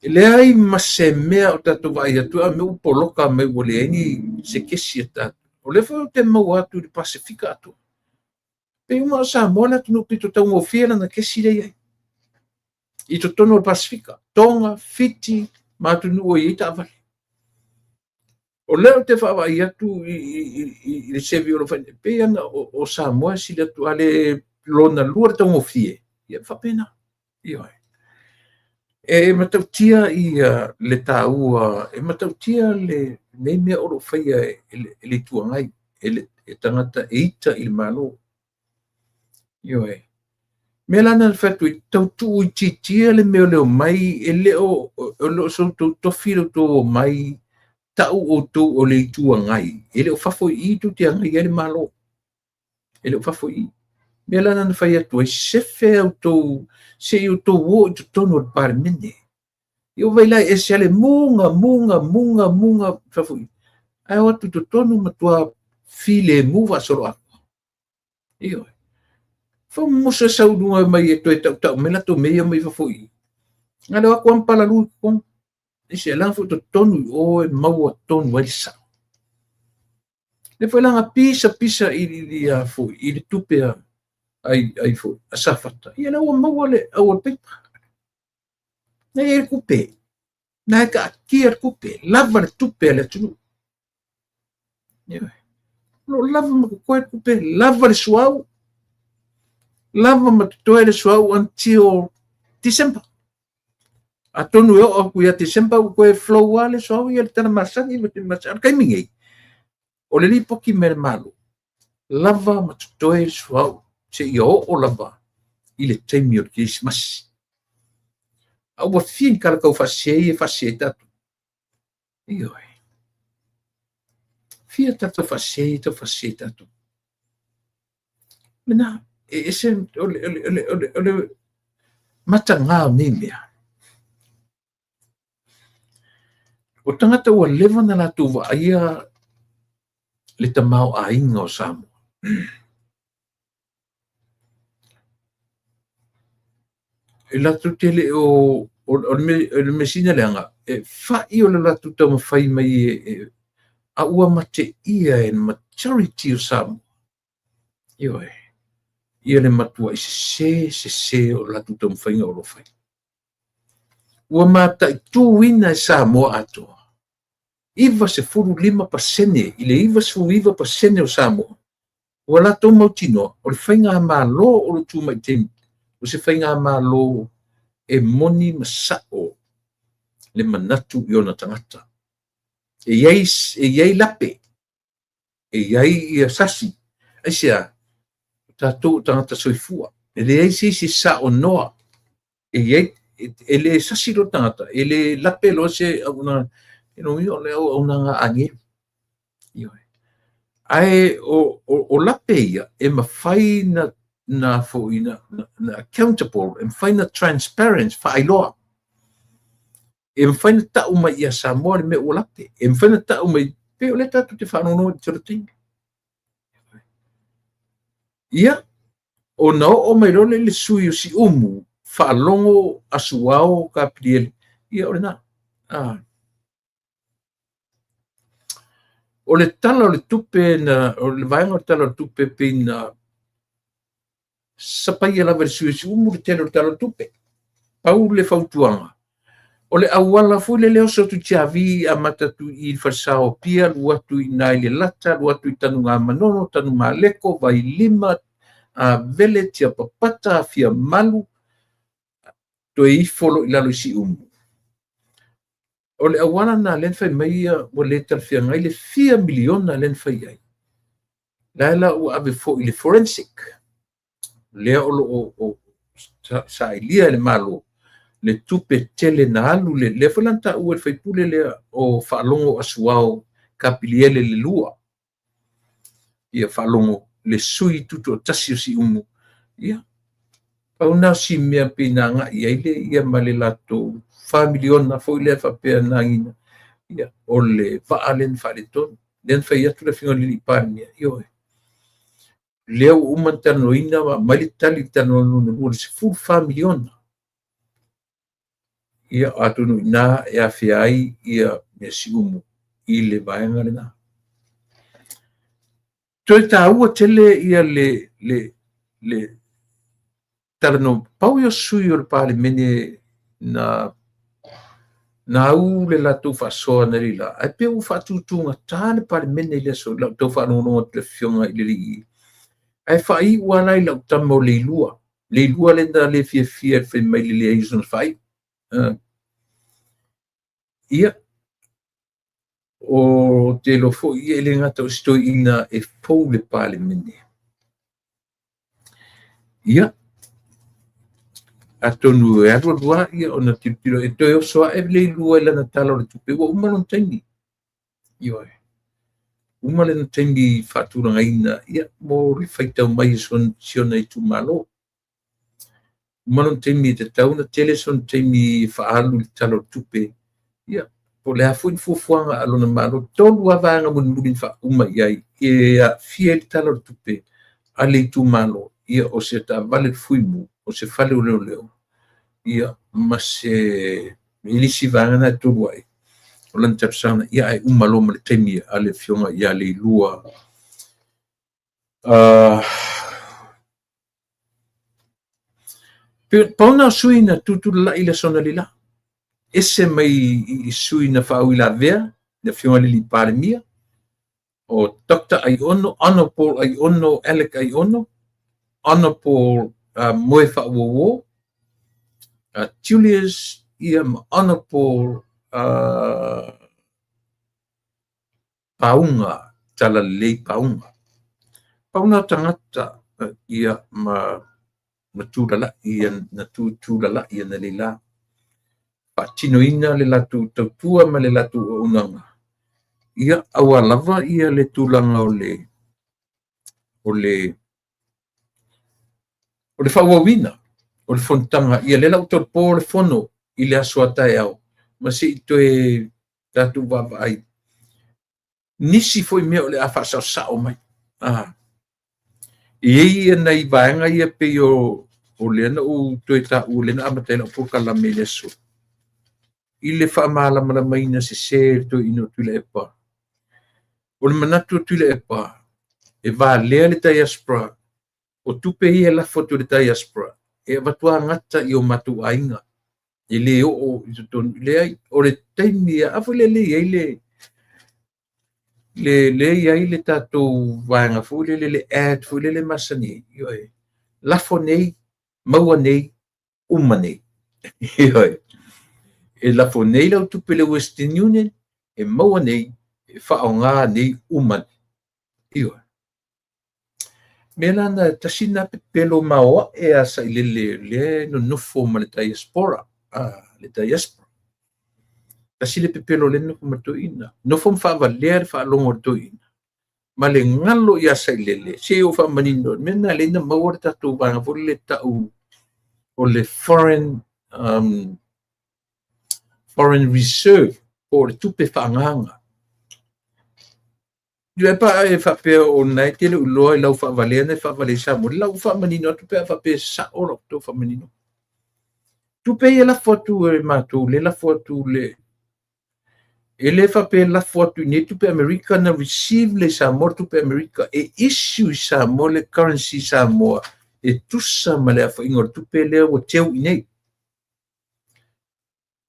leai ma se mea o tatou vaai atu a me upoloka mai ua leai ni se kesi e tatou o le fa te mau atu i le pasifika atu pe uma o Samoa le atunu pito taugofia lana kesi leai i totono o le pasifika Tonga Fiti ma atunuu o iai taavale o lea o te faavaai atu i le sevi o lo fai pe ana o Samoa sili atu a le lona lua le taugofie ia faapena ioe e matautia i le tāua e matautia nei mea o loo faia e le tuagai e tagata e ita i le malo ioe mea lana le faatui tautuu i titia le mea o leo mai e leo o loo soutou tofi loutou o mai ta'u outou o le ituagai e le o fafoi'i tuteagai ai le malo e le o fafoi'i mea lana na fai atu ai sefe outou se'i outou ō i totonu o le palemene io vailai e se ale munga fafoi'i ae o atu totonu matua filemu faasolo'aku ioe faamomosa sauluga mai e toe ta'uta'u mai latou meia mai fafoi'i ga le o aku ampalalu i kokoga e se alaga fo'i totonu i o e maua tonu ai le sa'u le failaga pisa i fo'i i le tupe ai fo'i a safata ia na ua maua le aua le peipa na ia le kupe na e ka'akia le kupe lava le tupe a le atunuu lo lava ma kokoe le kupe lava le suau lava ma totoe le suau until December a tonu e o'o aku ia December koe flow a le suau ia le tala masagi masagi kaimigei o le lipoki me le malo lava ma totoe le suau se ia o'o lava i le taimi o le kisimasi aua fia i kalakau fa'asiei e fa'asiei tatu ioe fia tatu fa'asiei tatu mena e se ole matanga nei mea o tangata ua lewa na latu va'aia le tamao ainga o Samoa e latu tele o le mesina leanga e fa'i o le latu tau mawhai mai a ua mate ia e majority o Samoa ioe ia le matua i se o latu tau mawhai o lo fai ua mata i tūwina e Samoa atoa iwa se 45% i le iwa se 45% o Samoa ua latu mautino o le whainga malo o le tū mai temi o se whainga malo e moni masao le manatu i ona tangata e iai lape e iai ia sasi ai sea tatou tangata soifua e le iai si sa o noa e iai e le sasi lo tangata e le lape lo se una ino le au na nga ange ioe ai o lape ia e mawhai na foi na accountable and find a transparent failoa e find ta uma ia Samoa le me olape e find ta uma pe o le tatu te whanono i tiratinga ia o na o mai role le sui o si umu whaalongo asuao ka priele ia o le na o le tala o le tupe na o le vaenga o le tala o le tupe pe na sapai lava le sui umu le tele o tala o tupe pau le fautuanga o le awala fu le leo so tu chavi a matatu i fasao pia luatu i nai le lata luatu i tanu ngā manono tanu maleko vai lima a vele tia papata fia malu to i folo i lalo si umu o le awana na len fai mai ia o le talfianga i le 4 miliona len fai ai la ua ave fo i le forensic lea o saʻilia le malo le tupe tele na alu le falanta ua le faipule lea o fa'alogo asuao kapiliele le lua ia fa'alogo le sui tutu o tasi o si umu ia pauna si mea peinaaga'i ai le ia ma le latou 5 miliona fo'i lea fa'apeanagina ia o le va'a lena fa'aletonu lena fai atu le figalili palemia ioe lea ua uma tanoina mai le tali tanoina lua le 5 miliona ia atunuina e afea ai ia mea si umu i le vaega lena toe tāua tele ia le talano pau ia sui o le palemene na au le latou fa'asoa na lila ai pe ua fa'atutuga tā le palemene i le aso lau fa'anogonoga telefioga i le li'i ai fa'ai'ua ana i lau tama o leilua lena le fiafia le fai mai le leai sona fa'ai ia o te lo fo'i ia i le gata o sitoi'ina e pou le palemene ia atonu e alualua ia ona tilotilo e toe oso a'e leilua i lana tala o le tupe ua uma lona taimi ioe uma lena taimi fa'atulagaina ia mo le faitau mai siona i tumālo uma lona taimi e tatau na tele sona taimi fa'alu i le tala o le tupe ia po le afu i fuafuaga a lona malo tolu avaega mulimuli fa'auma i ai e a'afia i le tala o le tupe a le itumālo ia o se ta'avale le fuimu o se fale o leoleo ia ma se ilisi vaega na tolu ai o lana tatusaga ia e uma lo ma le taimi a le fioga ia le ilua pauna sui na tutulala'i le sona lila ese mai i sui na fa'aui lavea le fioga lili palemia o Dr. Aiono Honorable Aiono Alec Aiono Honorable Moe Fa'auō Julius ia ma Honorable Paunga talalelei Paunga pauna tagata ia ma tulala'i na tulala'i ana leila fa'atinoina le latou tautua ma le latou aunaga ia aua lava ia le tulaga o le fa'auauina o le fonotaga ia le lau tolopō le fono i le aso ataeao ma se'i toe tatou va'ava'ai nisi fo'i mea o le a fa'asa'osa'o mai iai ia nai vaega ia pei o lea na u toe ta'u lena amatai lau polokalame i le aso i le fa'amālamalamaina sesē le toe'ina o tuila epa o le manatu o tuila epa e valea le diaspora o tupe ia lafo atu le diaspora e avatua agata i o matou aiga e lē o'o i totonu i leai o le taimi a afu lelei ai le ai le tatou vaega fo'i le ad fo'i le masani ioe lafo nei maua nei uma nei ioe e lafo nei lau tupe le Western Union e maua nei e fa'aogā nei uma ioe me lana tasina pepelo maoa e asa i le nonofo ma le diaspora le diaspora tasi le pepelo lena ko mato'ina nofo ma fa'avalea le fa'alogo o le to'ina ma le galo i asa i lele se o fa'amanino me na leina maua le tatou vaga fo'i le ta'u o le foreign reserve o le tupe fa'agaga ia pa e fa'apea o nai tele uloa i lau fa'avalea na fa'avalea sa mo lau fa'amanino atu pe fa'apea sa'o lo to fa'amanino tupe ia lafo atu e matou le lafo atu ele fa'apea lafo atu nei tupe America na receive le Samoa tupe America e issue Samoa le currency Samoa e tusa ma le afa'iga o le tupe lea ua teu i nei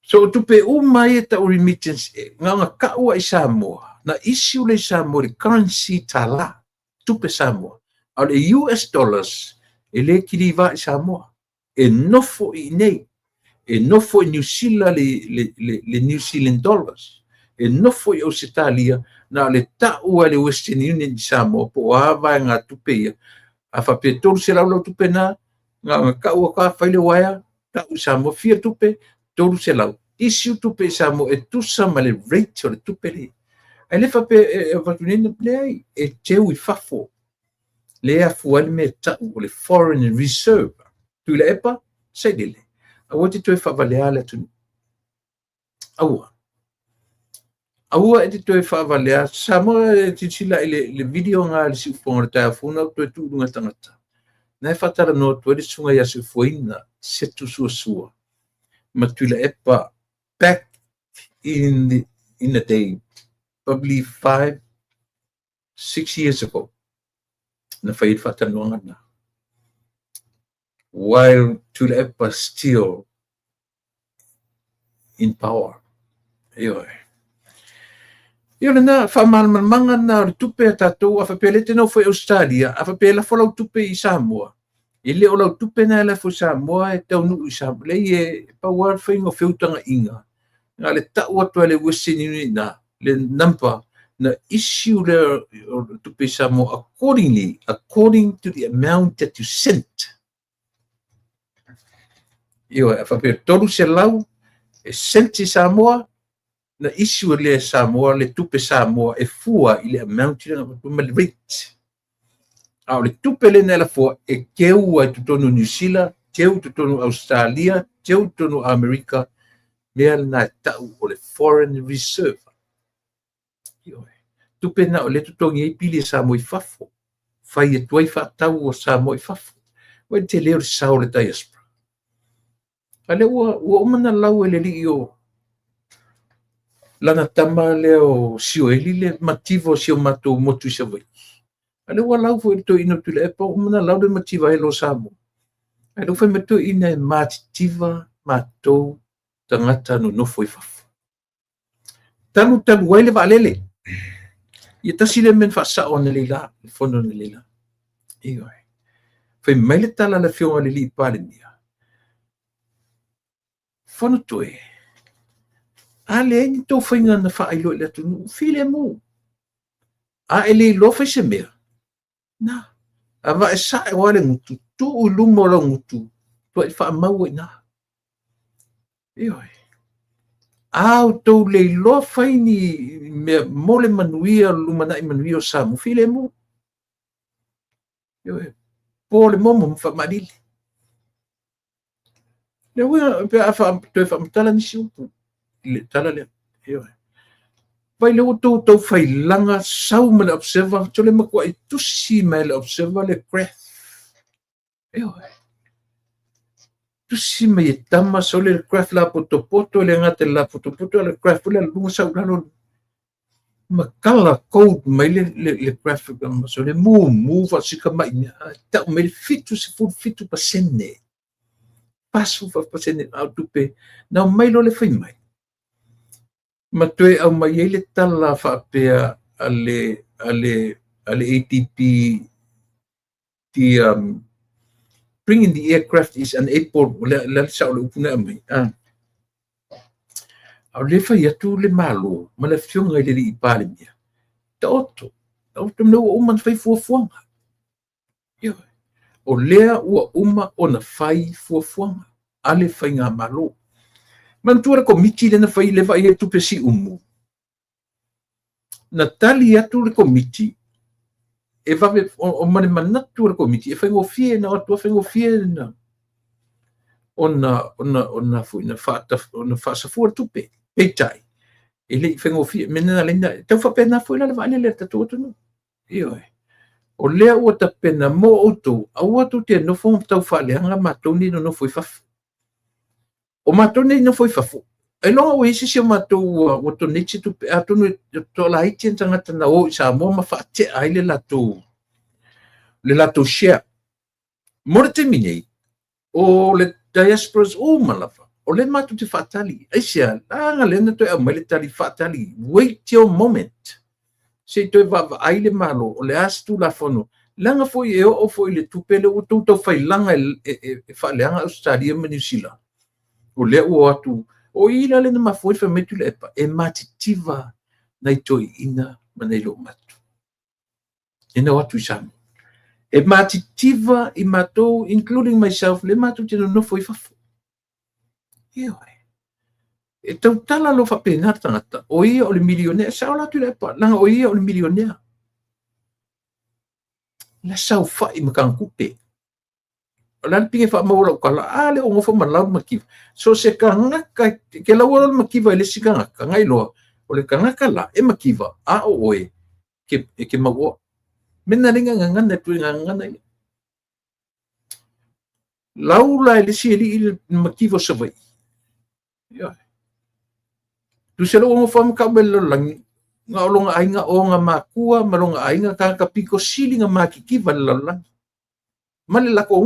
so tupe uma ia ta'u remittance nganga ka'ua i Samoa na issue le Samoa le currency tala tupe Samoa au le US dollars e le kiliva i Samoa e nofo i nei e nofo i New Zealand le New Zealand dollars, e nofo i Australia na le ta'u le Western Union di Samoa po ava ngā tupe ia. A whape tolu se lau tupe na, ngā ka ua ka whaile waia, ta'u Samoa fia tupe, tolu se lau. Isiu tupe Samoa e tusa ma le rate o le tupe le. Ai le whape e watunena le ai, e teu I fafo. Le a fuali me ta'u o le foreign reserve. Tui la epa, sai lele. Aua te toi whavalea le tunu. Aua. Aua e te toi whavalea. Samoa e te sila le video ngā le siufonga le taia funa o toi tūrunga tangata. Nai whatara no toi le sunga ia siufoina se tu sua. Ma tui la epa back in the day, probably 5-6 years ago. Na whai whatara no ngana. While tui la epa still in power. Ioi. Io na whamalmanga na le tupe a tātou a whapele te no whai Australia, a whapele whalau tupe I Samoa. I leo lau tupe na la whai Samoa e tau nuu I Samoa. Lei e pawar whainga whiutanga inga. Ngā le tau atua le Western Union na, le nampa na issue le tupe Samoa according to the amount that you sent. Io a whapele tolu se lau e senti Samoa na issue le Samoa le tupe Samoa e fua I le amount ma le rate. Au le tupe le nela fua e keu ai tutonu New Zealand, keu tutonu Australia, keu tutonu Amerika, mea na tau o le foreign reserve. Tupe na o le tutongi e pili Samoa I fafo. Fai e tuai whaatau o Samoa I fafo. Wai te leo le sao le diaspora. Ale ua umana lau ele li o lana tama leo sio eli le mativo sio matou motu se vai. Ale ua lau fo to ino tu le epa umana lau le mativa elo Samoa. Ale fo meto ina mativa matou tangata no nofo I fafo. Tanu wai le valele. Ia tasi le men whasao na leila, le fono na leila. Ioi. Fai mai le tala la whionga le li pale nia. Fono toe. A le ni tō whainga na whaelo le atunu, while mo. A ele lo fai se mea. Na. A wa e sae wale ngutu, tu u lumo la ngutu, tu e wha mau e na. Ioi. Au tau le lo fai ni me mole manuia lumana I manuia o Samoa, while mo. Ioi. Pole momo mwha marili. Le wea pe a toi whamatala ni siupu. Le tala le. Pai le tau whai langa sau ma le observer. Tole makua I tusi mai le observer le graph. Tusi mai e tama so le graph la poto le ngate la poto le graph le lunga sau lalo. Makala code mai le graph so le move sika mai. Tau mai le fitu se fitu pasene. Pasu fa pasene au tupe na mai lo le fai mai ma toe au mai ele tala fa pea ale ATP bringing the aircraft is an airport le sa le upuna mai au le fai atu le malo ma le fionga le I pale mia toto no uma fai fuafuanga yo o lea ua uma o na fai fuafuanga ale fai ngā malo. Mantua komiti le na fai le vai e tupe si umu. Na tali atu le komiti e vave o mane manatu le komiti e fai ngofie na atua fai ngofie na ona fui na fasa fua tupe peitai. Ele fai ngofie menena lena tau fa pena foi la vale le tatu tunu. Ioi. O lea ua ta pena mo auto, au atu te no fo tau whaleanga matou ni no foi fafu. O matou ni no foi fafu. E longa o isi si o matou o to nechi tu atu no to la iti tangata na o sa mo ma fate ai le lato share. Mo te minei o le diasporas o malafa. O le matou te fatali. Ai sia, anga le na to e mele tali fatali. Wait your moment. Se toi va ai le malo o le astu la fono langa foi e o foi le tupele o tau fai langa e fa langa Australia ma New Zealand o le o atu o ila le na mafoi fa metu le pa e matitiva na toi ina manai lo matu ina watu Samoa e matitiva I matou including myself le matu te no foi fa io e tau tala lo fa pena tangata o ia o le milionaire sa ola tu le pa langa o ia o le milionaire la sau fa I makang kupe lan pinge fa maula kala ale o ngofo malau makiva so se kanga ke la wala makiva le sikanga kanga ilo o le kanga kala e makiva a o oe ke mawo mena linga ngana tu ngana laula le si li makiva savai ya tu se lo ngofo makabelo lang nga olonga ainga o nga makua malonga ainga ka piko silinga makikiva lalang male la ko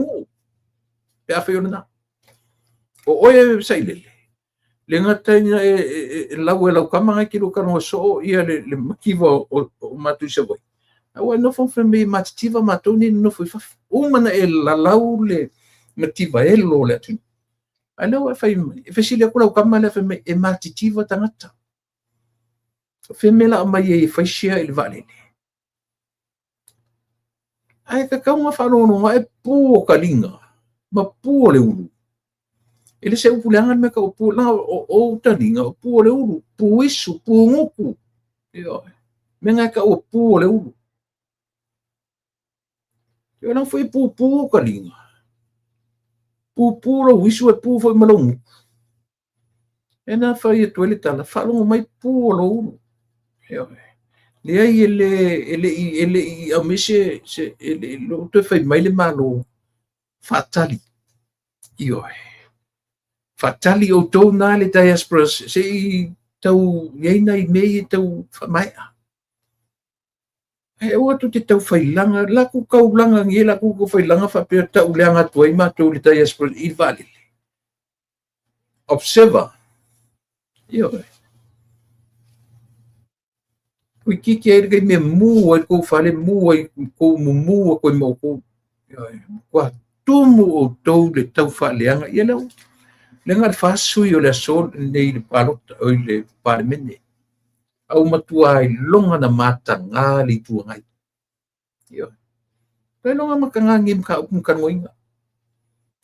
pe afe ona o oe sai le ngata ina e lau kama ki lo kano so ia le makiva o matu se voi awa no fon me mativa matoni no foi fa o mana e la lau le mativa e lo le tu ala wa fa e fesi le ko kama le fa me e mativa tangata fe me la mai e fa sia il vale ai ka kaunga fa no e pu kalinga ma pu le ulu ele se upulangan me ka upulanga o talinga pu le ulu pu isu pu ngoku yo menga ka pu le ulu yo não foi pu kalinga pu lo isu e pu foi malong ena fa ye toile tala fa lo mai pu lo ulu yo le ai ele a mise se ele lo te fai mai le malo fatali yo fatali o tau nā le diaspora se tau yeina I mei tau whamaia. E oa tu te tau whailanga, laku kaulanga ngie laku ko whailanga whapea tau leanga tuai mātou le diaspora I vale. Observer. Yo. Kui kiki ai kai me mua ko whale mua ko mua ko mo ko. Yo. Kwa tumu o tau le tau whaleanga. Ia lau. Lenga le fasu yo le sol nei le palota o le parlemene au matua ai longa na mata ngali tu ngai yo le longa makanga ngim ka ngoinga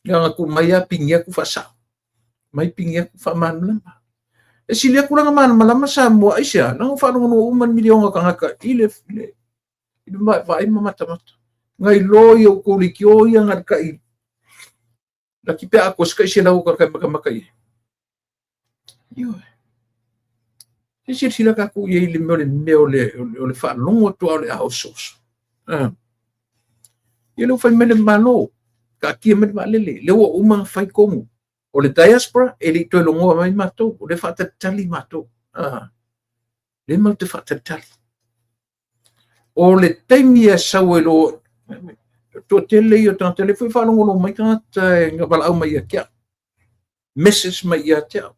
nga ku maya pingia ku fasa mai pingia ku fa man lama e silia ku nga man malama sa mo aisha nang fa no uman milionga ka ile vai mata ngai loyo ku likyo yang ka laki pe ako ska isi lau ka makai yo sila ka ku ye le le fa longo to le houses ye lo fa mele malo ka ki me vale le o uma fai como o le diaspora ele to longo mai mato o le fa tali mato le mal te fa tali o le temia sawelo to tele yo tan tele foi fa longo mai ka nga bala au mai kia message mai ya tia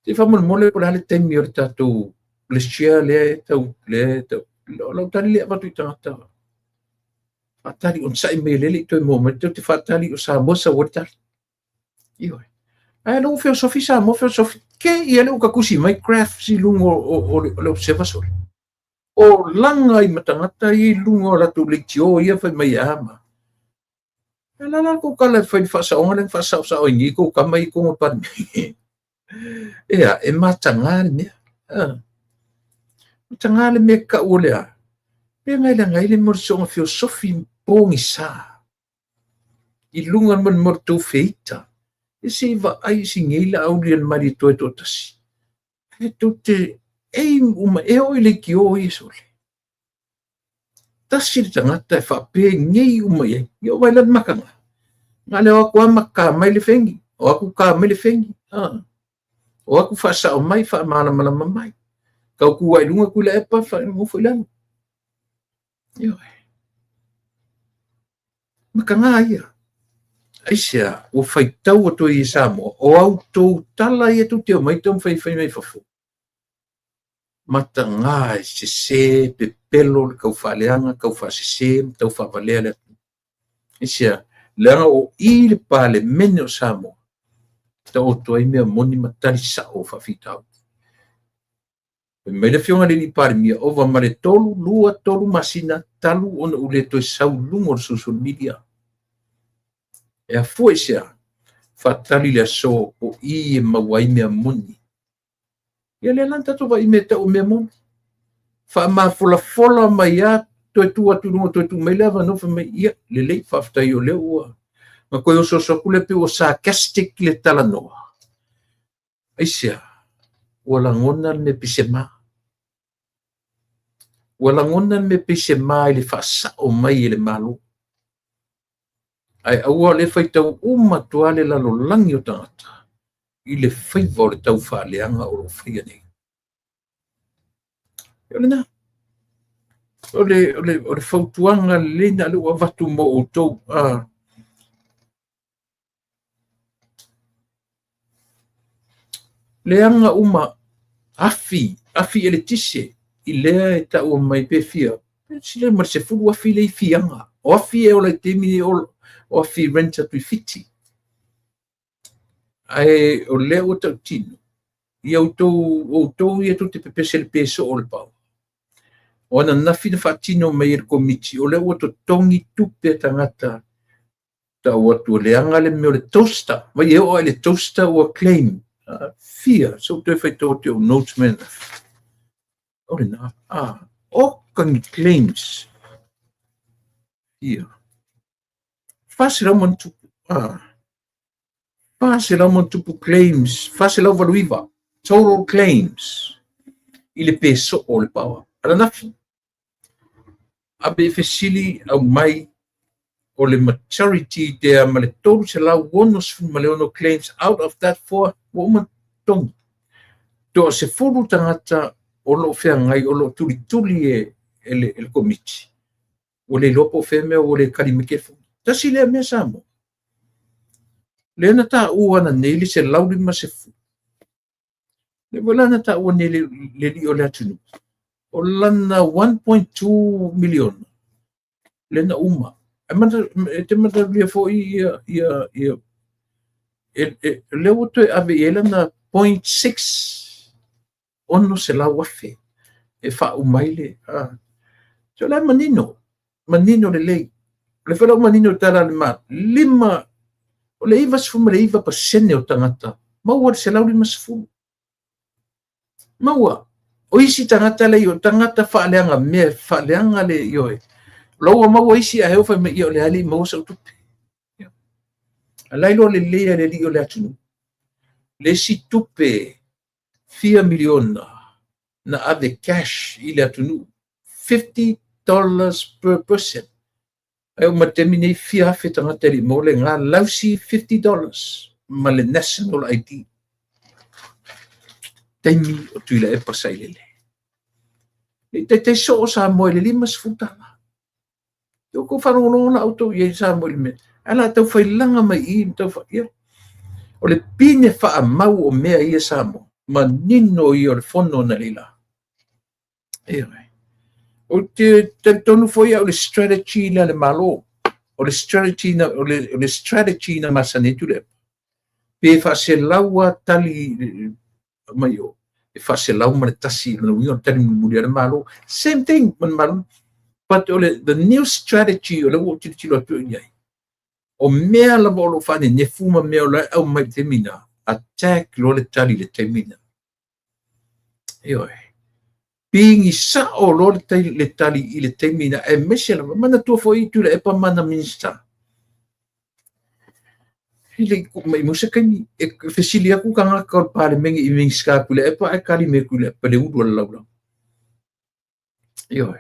ti fa mo le por ale temia ta to le chia le lo tali le va tu ta fatali on sai me le to mo te fatali o sa mo sa wota io ai non fe so fisa mo fe so ke ia le ka kusi mai craft si lungo o le observatory o langa I matangata I lungo la tu lectio ia fa mai ama la ko kala fa fa sa onga fa sa o ngi ko kamai ko pa e matangal me matangal me ka olea pe ngai la ngai le mo so filosofi pongi sa I lunga mon morto feita e se va ai singela aulien mari to tasi e tutte e uma e o ile ki o isole tasi tangata fa pe ngei uma ye yo vai lan makanga ngale o kwa makka mai le fengi o aku ka mai le fengi o aku fa sa mai fa mana mai ka ku ai lunga ku le pa fa mo foi lan yo makanga ia aisia o fai tau o to I Samoa o auto tala ia tu te mai tom fai mai fafu matanga se pe pelo ka faleanga ka fa se tau fa valele isia langa o I le pale meno Samoa ta oto ai mea moni matari sa o whawhitau. Mai le whionga le ni pare mia ova mare tolu, lua tolu masina, talu ona ule toi sau lungo social media. E a fue sea, whatali le so o i e mawai mea moni. Ia le lanta to vai mea tau mea moni. Wha maa fola mai a toi tua tulunga toi tu mai lewa no mai ia le lei whaftai o leo ua. Ma koe o sosoku le pe o sarcastic le tala noa. Aisia, wala ngona me pise maa. Wala ngona me pise maa ili whasa o mai ili malo. Ai aua le whai tau umatua le lalo langi o tangata. I le whaiva o le tau whaaleanga o lo whaia nei. Ole na. Ole whautuanga le na le ua watu mo o tau. Leanga uma afi ele tise i lea e tau o mai pe fia. Sile mar se fulu afi le i fianga. O afi e o le temi o afi renta tui fiti. Ai o lea o tau tino. I au tau i atu te pepese le peso o le pau. O ana nafi na whatino mai e komiti. O lea o to tongi tupe tangata. Tau atu leanga le meo le toaster. Mai e o le toaster o claim. Fear, so te whai tō te o notes man. Ore nā, o kangi claims. Fear. Whase lau man tupu, whase lau man tupu claims, whase lau valuiva, total claims. I le peso o le pawa. Ara nafi. Abe fesili au mai o le maturity there ma le tolu se lau wonos fu ma le ono claims out of that for woman tong. To se furu tangata o lo fea ngai o lo tuli ele komiti. O le lopo feme o le karimike fu. Tasi le mea samo. Le na ta ua na neli se lauri ma se fu. Le wala na ta ua neli le li o le atunu. O lana 1.2 million. Le na uma. Te mata lia fo ia leo to ave ela na 0.6 ono se la wafe e fa umaile so la manino le lei le fa manino tala le ma lima o le iva sfu le iva pasene o tangata maua se la lima sfu maua o isi tangata le o tangata fa leanga le yo lo maua isi a eu fa me yo le ali mo so tu Alailo le lea le li o le atunu. Le si tupe 4 million na ave cash i le atunu. $50 per person. Ai o matemine fia hafe tangata li mo le ngā lausi $50 ma le national ID. Taimi o tuila e pasai le le. Te so o sa moe le limas futana. Yo ko whanongo na auto i sa moe le me. Ala tau fai langa mai i tau fai ia. O le pine wha mau o mea ia samo. Ma nino i o le fono na lila. Ewe. O te tonu foi o le strategy na le malo. O le strategy na masanetu le. Pe wha se laua tali mai o. E wha se lau ma le tasi na ui o tali muri le malo. Same thing man malo. But the new strategy o le o tilo atu iai. O mea la volo fane ne fuma mea la au mai te mina attack lo le tali le te mina eo being isa o lo le tali i le te mina e mese la mana tua fo i tu le epa mana minsta ile mai musa kani e fesilia ku kanga ka pale mengi i minska ku le epa e kali me ku le pale udu la la eo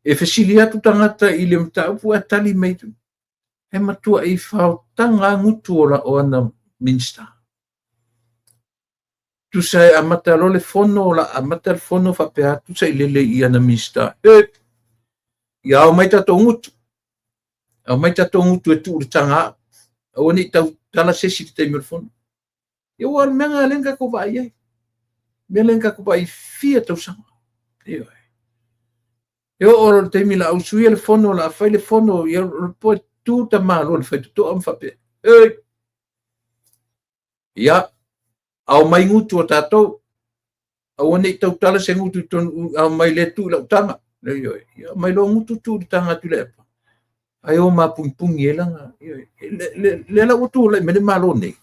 e fesilia tu tangata i le mta pu atali mai tu e matua i whao tanga ngutu o ana minsta. Tu sai amata lo le fono la amata le fono whapea tu sai lele i ana minsta. Ia au mai tato ngutu. Au mai tato ngutu e tu le tanga. Au ni tau tala sesi te teimio le fono. Ia wal menga lenga ko vai ai. Mea lenga ko vai fia tau sanga. Ia Ia o te teimi la au sui le fono la fai le fono ia po tu ta malo le fai tu am fape Ia, au mai ngutu o tātou, au ane tau tala se ngutu tonu, au mai le tu lau tanga. Ia, mai lo ngutu tu di tanga tu lepa. Ai o ma pungi elanga. Le la utu le mene malo nei.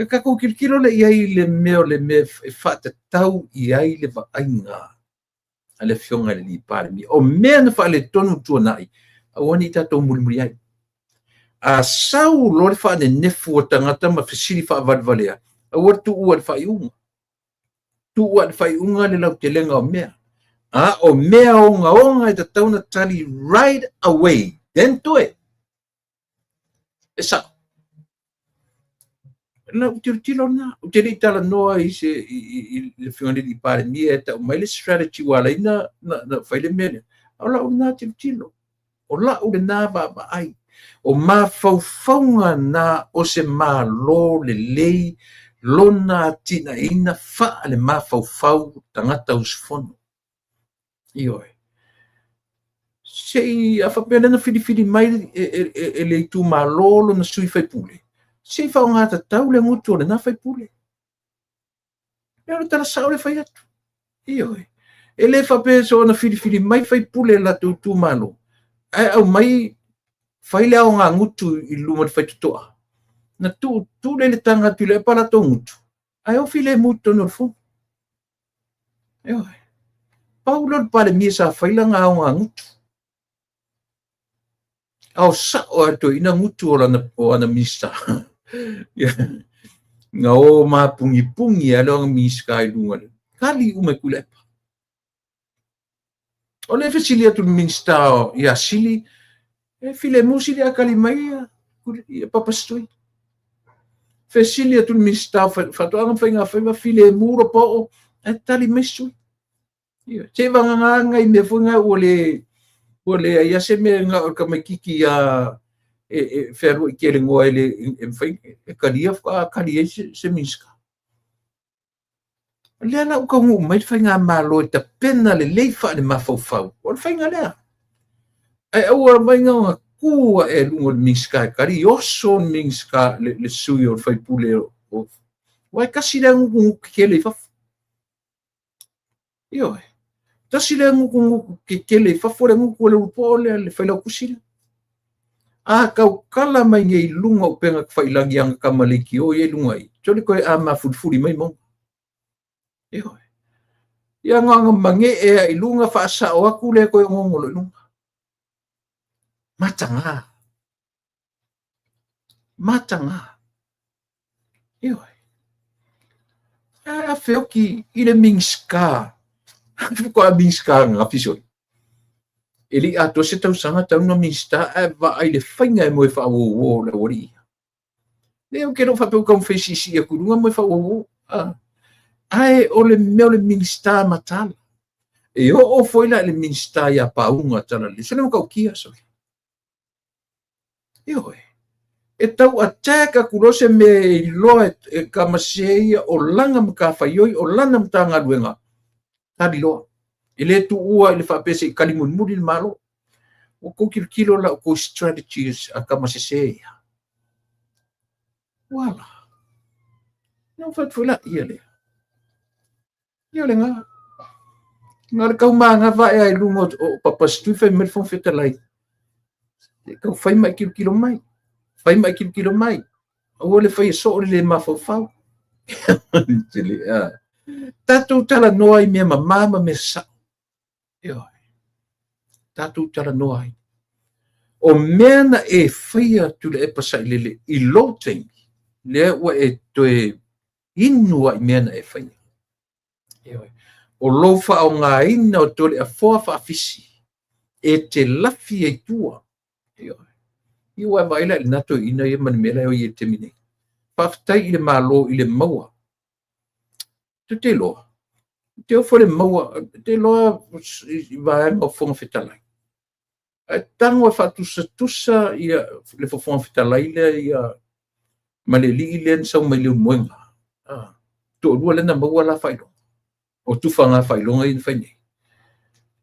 Ka ko kilo le ia le meo le me fata tau ia le va ainga. Ale fionga le pare mi. O me na fa le tonu tu nai. Au ane tātou muri ai. A sau lo le fa ne nefu o tangata ma fesili fa valvalea. Au tu ua fa iunga. Tu ua fa iunga le lau te lenga o mea. O mea onga e ta tauna tali right away. Then to it. Esa. La utilo na. Utili tala noa i se le fionga le pare mi e ta mai le strategy wala ina na faile mene. O la una tilo. O la ule na ba ai. O ma faufaunga na o se ma lo le lei lona tina ina fa le ma faufau tangata usfono. Ioi. Sei a whapena na whiri mai e le tu ma lolo na sui fai pule. Sei whao ngata tau le ngutu le na fai pule. E ora tala sao le fai atu. Ioi. E le whapena so na whiri mai fai pule la tu ma lo. Ai au mai fai le au ngā ngutu i luma le fai tutoa. Na tu le tanga tu le pala to ngutu. Ai o file mutu no fu. Ioi. Paulo pale mi sa fai la ngā ngā ngutu. Au sa o ato ina ngutu o ana mista. Nga o ma pungi alo ang miska i lunga. Kali ume kulepa. O le fesili atu mista ia sili. E file musili a kali mai ia papastui. Fesili atu mista fatoanga whainga whainga file muro po e tali mesui. Te wanganga i me funga o le ia se me nga o ka makiki a ferro i kere ngoa ele e kalia kalia se miska. Lea la uka ngu mai whainga malo e ta pena le leifa le mafaufau. O le whainga lea. Ai aua mai ngā kua e lungo le miska e kari oso miska le sui o le whaipule o. Wai kasi lea ngu ke le fafu. Ioi. Tasi le ngu ke le fafu le ngu le upo le whailau kusile. Kau kala mai ngai lunga o penga kwhailangi anga kamaliki o ye lunga i. Tole koe a mafurifuri mai mong. Ioi. Ia nganga mange e i lunga whaasa o aku le koe ngongolo i lunga. Matanga. Ioi. A whioki i le mingska. Ko a mingska ngā pisoi. Eli ato se tau sanga tau no mista e va ai le whainga e moe wha o le ori. Leo kero whapeu kau whaisisi a kurunga moe wha o. Ai o le meo le mista matala. E o foila le mista ia paunga tala le. Se le mo kau kia so. Ioi. E tau ataka kurose me loa e kamaseia o langa mka whaioi o lana mta ngā ruenga. Tadi loa. E le tu ua le whapese i kalimun muri le malo. O ko kilo la o ko strategies a kamaseia. Wala. Nau whatwila ia le. Ia le ngā. Ngā le kau maa ngā vae ai lungo o papastu whai merfong whetalai. E kau whai mai kilo mai. Whai mai kilo mai. O le whai so le mawhawhau. Tātou tala noa i mea mamama me sa. Tātou tala noa i. O mea na e whaia tu le e pasai lele i low time. Lea ua e toe inua i mea na e whaia. O lofa o ngā ina o tole a whoa whaafisi. E te lafi e tua. Iwa waila i nato ina i mani mela o i e te mine. Whaftai i le malo i le maua. Te loa. Te ofo le maua. Te loa i vaenga o whonga whetalai. Tango e whatusa i le whonga whetalai le i maleli i le nsau mai leo moenga. To rua lena maua la whailo. O tufanga whailonga i whainei.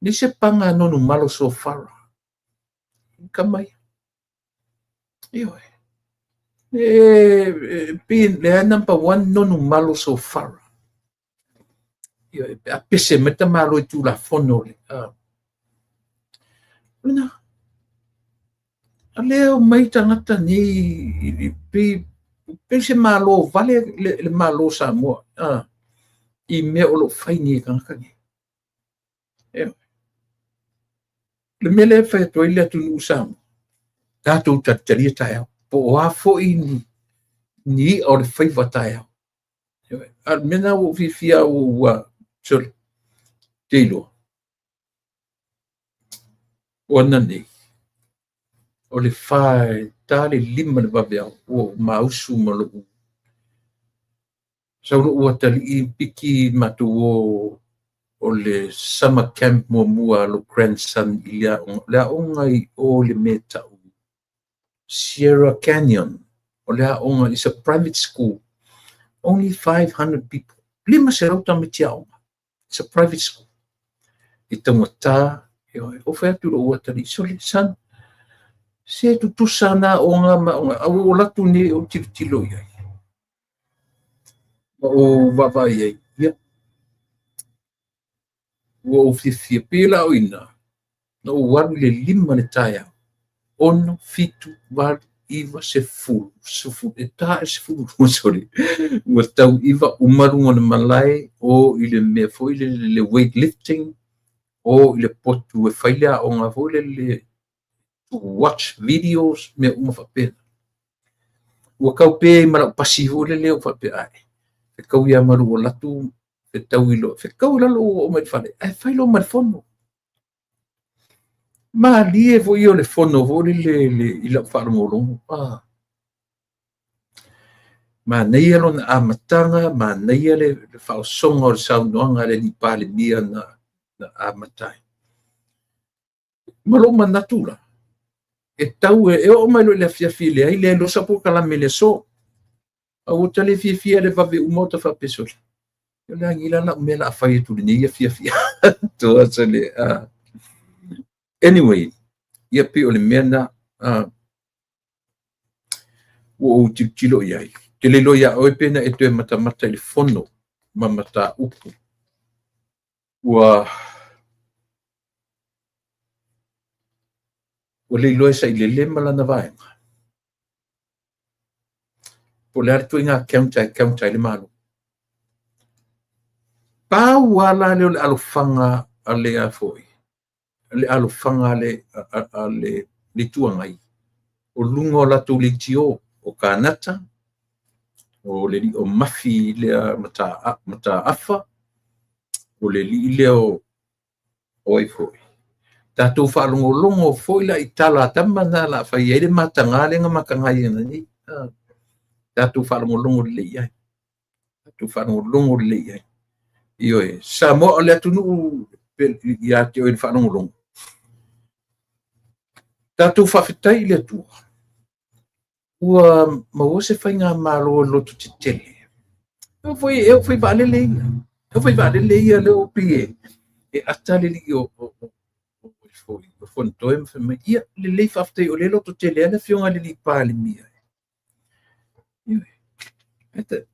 Ni se panga nonu malo so whara. Ka mai. Ioi. Pin le number 1 nonu malo so far. A pese meta malo tu la fono le. Una. Leo mai tangata ni pese malo vale le malo Samoa. I me o lo fai ni kankangi. Le mele fai to ile tu usam. Tato tatari tayo. Po a fo ni o le fai vataya. Al mena o fifia o sol telo. Ona nei. O le fai tale lima le vavea o mausu malo. Sauro ua tali I piki matu o le summer camp mua lo grandson ilia lea ongai o le meta o Sierra Canyon o lea onga is a private school, only 500 people, lima se rauta me tia onga, it's a private school. I tangata o whea turo ua tali sole san se tutusana onga ma onga o latu ne o tilo iai o vava iai ia o fifia pila o ina na o waru le lima le taia ono fitu var iva se fulu e ta se fulu sorry ua tau iva umaru ona malai o ile me foi le weightlifting o ile potu e faila o nga foi le watch videos me uma fape ua kau pe mara pasivo le o fape ai e kau ia maru o latu e tau ilo fe kau lalo o mai fale ai failo mar fono ma lie vo io le fono vo le ila falo molongo ma nei alo na amatanga ma nei le fao songa o saunoanga le ni pale mia na amatai malo manatura e tau e o mai lo le fiafile ai le lo sapo kala mele so au tale fiafia le vave umota fa pesol yo la ngila na mela fai tu ni fiafia to asale anyway ia pe o le mena o tilo iai te le loia o pena e te mata le fono mamata upu o le loia sai le mala na vai po le artu inga kaunta le malo pa wala le alufanga ale afoi le alufanga le tuangai o lungo la tu le tio o kanata o le o mafi le mata afa o le le o foi tatou whaalongolongo foi la I tala tamana la whai ere matanga le nga makangai na ni tatou whaalongolongo le iai tatou whaalongolongo le iai io e sa mo le atunu ia te o whaalongolongo tatou whawhitai le atua ua mawose whai ngā malo loto te tele e foi valele ia e foi valele ia le o pie e atale li o foi fon toem me ia le le fafte o le loto tele ana fionga le pale mia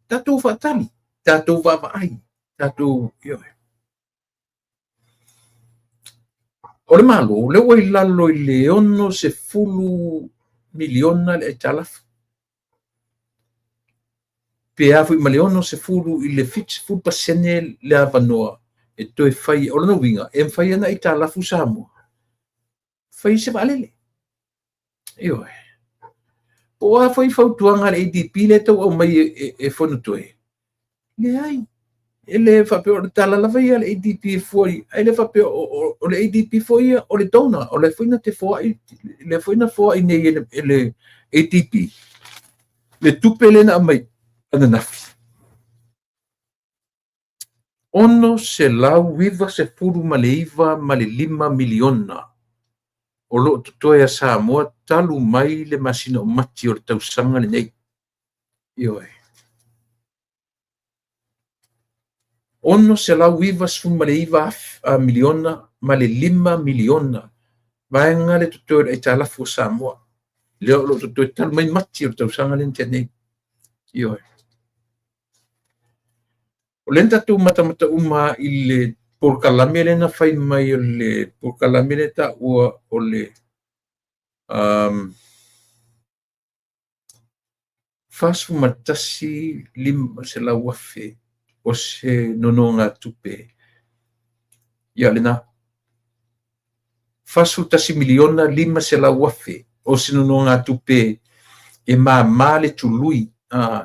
tatou fatali tatou vavai tatou io o le malo le oi lalo I le ono se fulu miliona le talaf pe afu I maleono se fulu I le fit fu pasene le avanoa e toi fai o no winga e fai ana I talafu samo fai se valele io o a fai fautuanga le ADP le tau au mai e fono toi le ai ele fa pe o tala la vai le ADP foi ele fa pe o le ADP foi o le dona o le foi te foi le foi na foi nei ele ADP le tupele na mai ana nafi ono se lau viva se furu maleiva male 5 miliona o lo totoe a Samoa talu mai le masina o mati o le tausanga le nei io ono se lau viva se furu maleiva a miliona male 5 miliona vaenga le totoe e talafu o Samoa leo lo to tal mai mati o tau sanga len tene io o lenta tu mata uma ile por kalamele na fai mai o le por kalamele ta ua o le fasu matasi lima se la wafe o se nononga tupe ia lena fasu tasi miliona lima se la wafe o se nononga tupe e male tului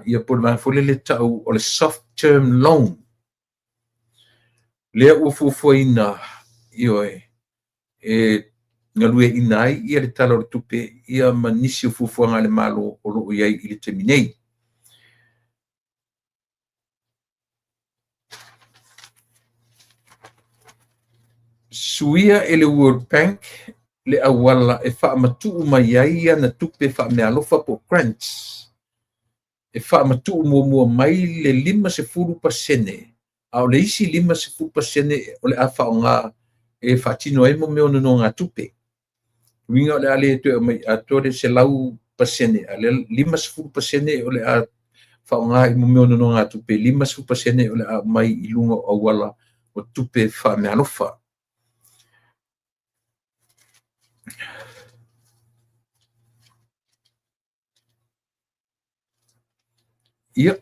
ia por ma fole le tau o le soft term loan lea ua fuafuaina io e ngalue inai ia le talo le tupe ia manisi o fuafuanga le malo o loo iai i le teminei suia e le World Bank le awala e whaamatuu mai ai na tupe whaamealofa po grants e whaamatuu mua mai le 5% a o le isi 5% o le a whaonga e whaatino e mo meo no ngā tupe winga o le ale e tue mai a tore se lau pasene a le 5% o le a whaonga i mo meo no ngā tupe 5% o le a mai i lunga o awala o tupe whaamealofa ia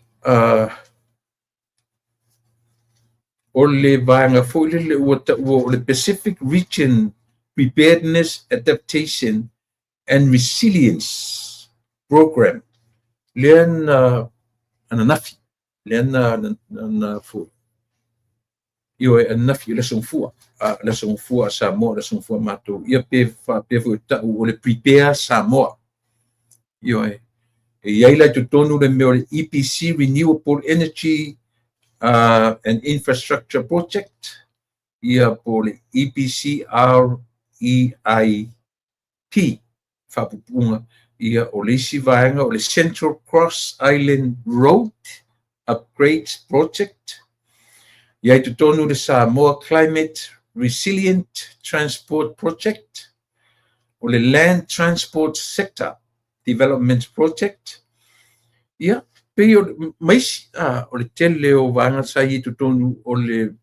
o le vaenga foi le ua o le Pacific Region Preparedness, Adaptation and Resilience Program lean ana nafi lean na fu io e nafi le son fua Samoa le son fua mato ia pe fu ta o le prepare Samoa io e ia la tonu le meo le EPC Renewable Energy and Infrastructure Project ia po le EPC REIP fapupunga ia o le isi vaenga o le Central Cross Island Road Upgrades Project ia tonu le Samoa Climate Resilient Transport Project o le Land Transport Sector Development Project ia pe o mais o le tele o vanga sai tonu o le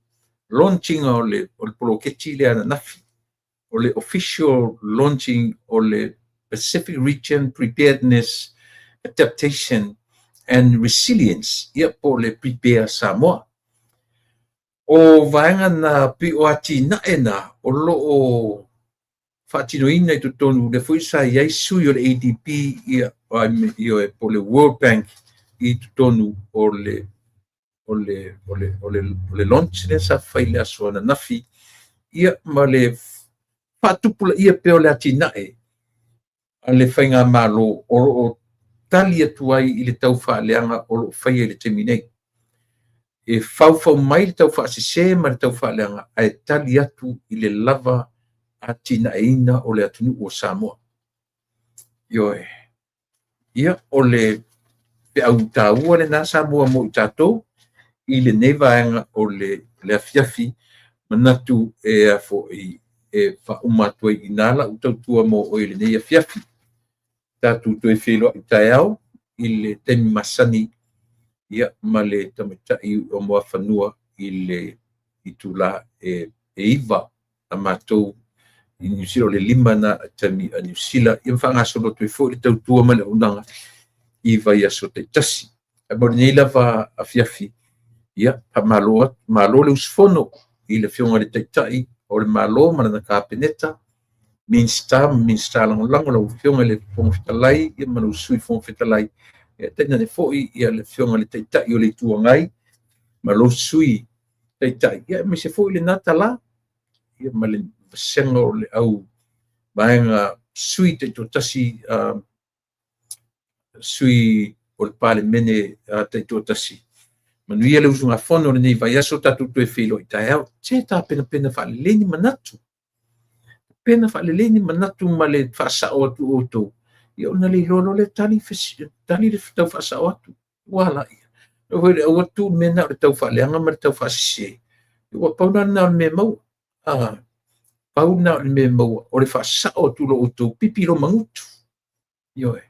launching o le poloketi le ana nafi o le official launching o le Pacific Region Preparedness, Adaptation and Resilience ia po le prepare Samoa o vanga na pi o atina ena o lo o fatinoina i tonu le foi sa ia sui o le ADP ia e po le World Bank i tonu o le launch le sa fai le asona nafi ia ma le patupula ia pe o le atinae a le whainga malo o tali atu ai i le tau whaaleanga o lo whai le teminei e whau mai le tau whaasise ma le tau whaaleanga a e tali atu i le lava atinaeina o le atunu o Samoa ioe ia o le pe au tāua le nā Samoa mo i tātou i le nevaenga o le afiafi manatu e a fo i e whaumatua i nala u tautua mo o i le nei afiafi tātou toi whilo i tai au i le temi masani ia ma le tamatai o moa whanua i le i tula e iwa a mātou i New Zealand le 5 na tami a New Zealand i mwhangasolo toi fo i le tautua ma le unanga i vai aso te tasi a mo nei lava afiafi ia pa malo le usfono i le fionga le taitai o le malo ma na kapeneta minsta langolango la fionga le fonfitalai ia manu sui fonfitalai e tena ne foi ia le fionga le taitai o le tuangai malo sui taitai ia me se foi le natala ia ma le senga o le au vaenga sui te totasi sui o le pale mene te totasi manuia le usunga fono le nei vai aso tatu tu e filo i tai au te ta pena whaleleni manatu pena whaleleni manatu ma le whaasao atu oto i ona le lolo le tali le tau whaasao atu wala ia o atu mena o le tau whaaleanga ma le tau whaasise i wa pauna na me mau pauna le me mau o le whaasao atu lo oto pipi lo mangutu Ioe.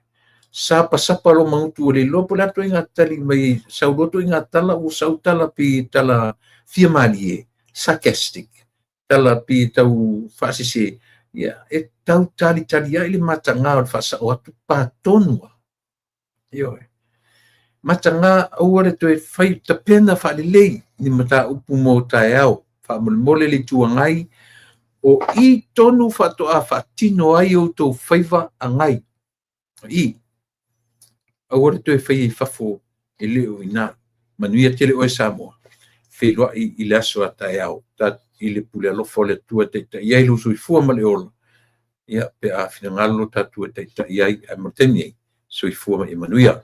Sapa lo mangutu o le lopo la to inga tali mai sauloto inga tala o sau tala pi tala fia malie, sarcastic. Tala pi tau fasise, ia, e tau tali ai le matanga o fasa o atu patonua. Ioe. Matanga au le to e fai tapena fa le lei, ni mata upu mo tae au, fa mole le tuangai, o I tonu fa to a fa tino ai o to faiva angai. I, awara to e fai fafo e leo ina manuia tele o e Samoa fe loa I le aso a tae au ta I le pule alofo le tua te iai lu sui fua ma le ola ia pe a fina ngalo ta tua te iai a marteni sui fua ma i manuia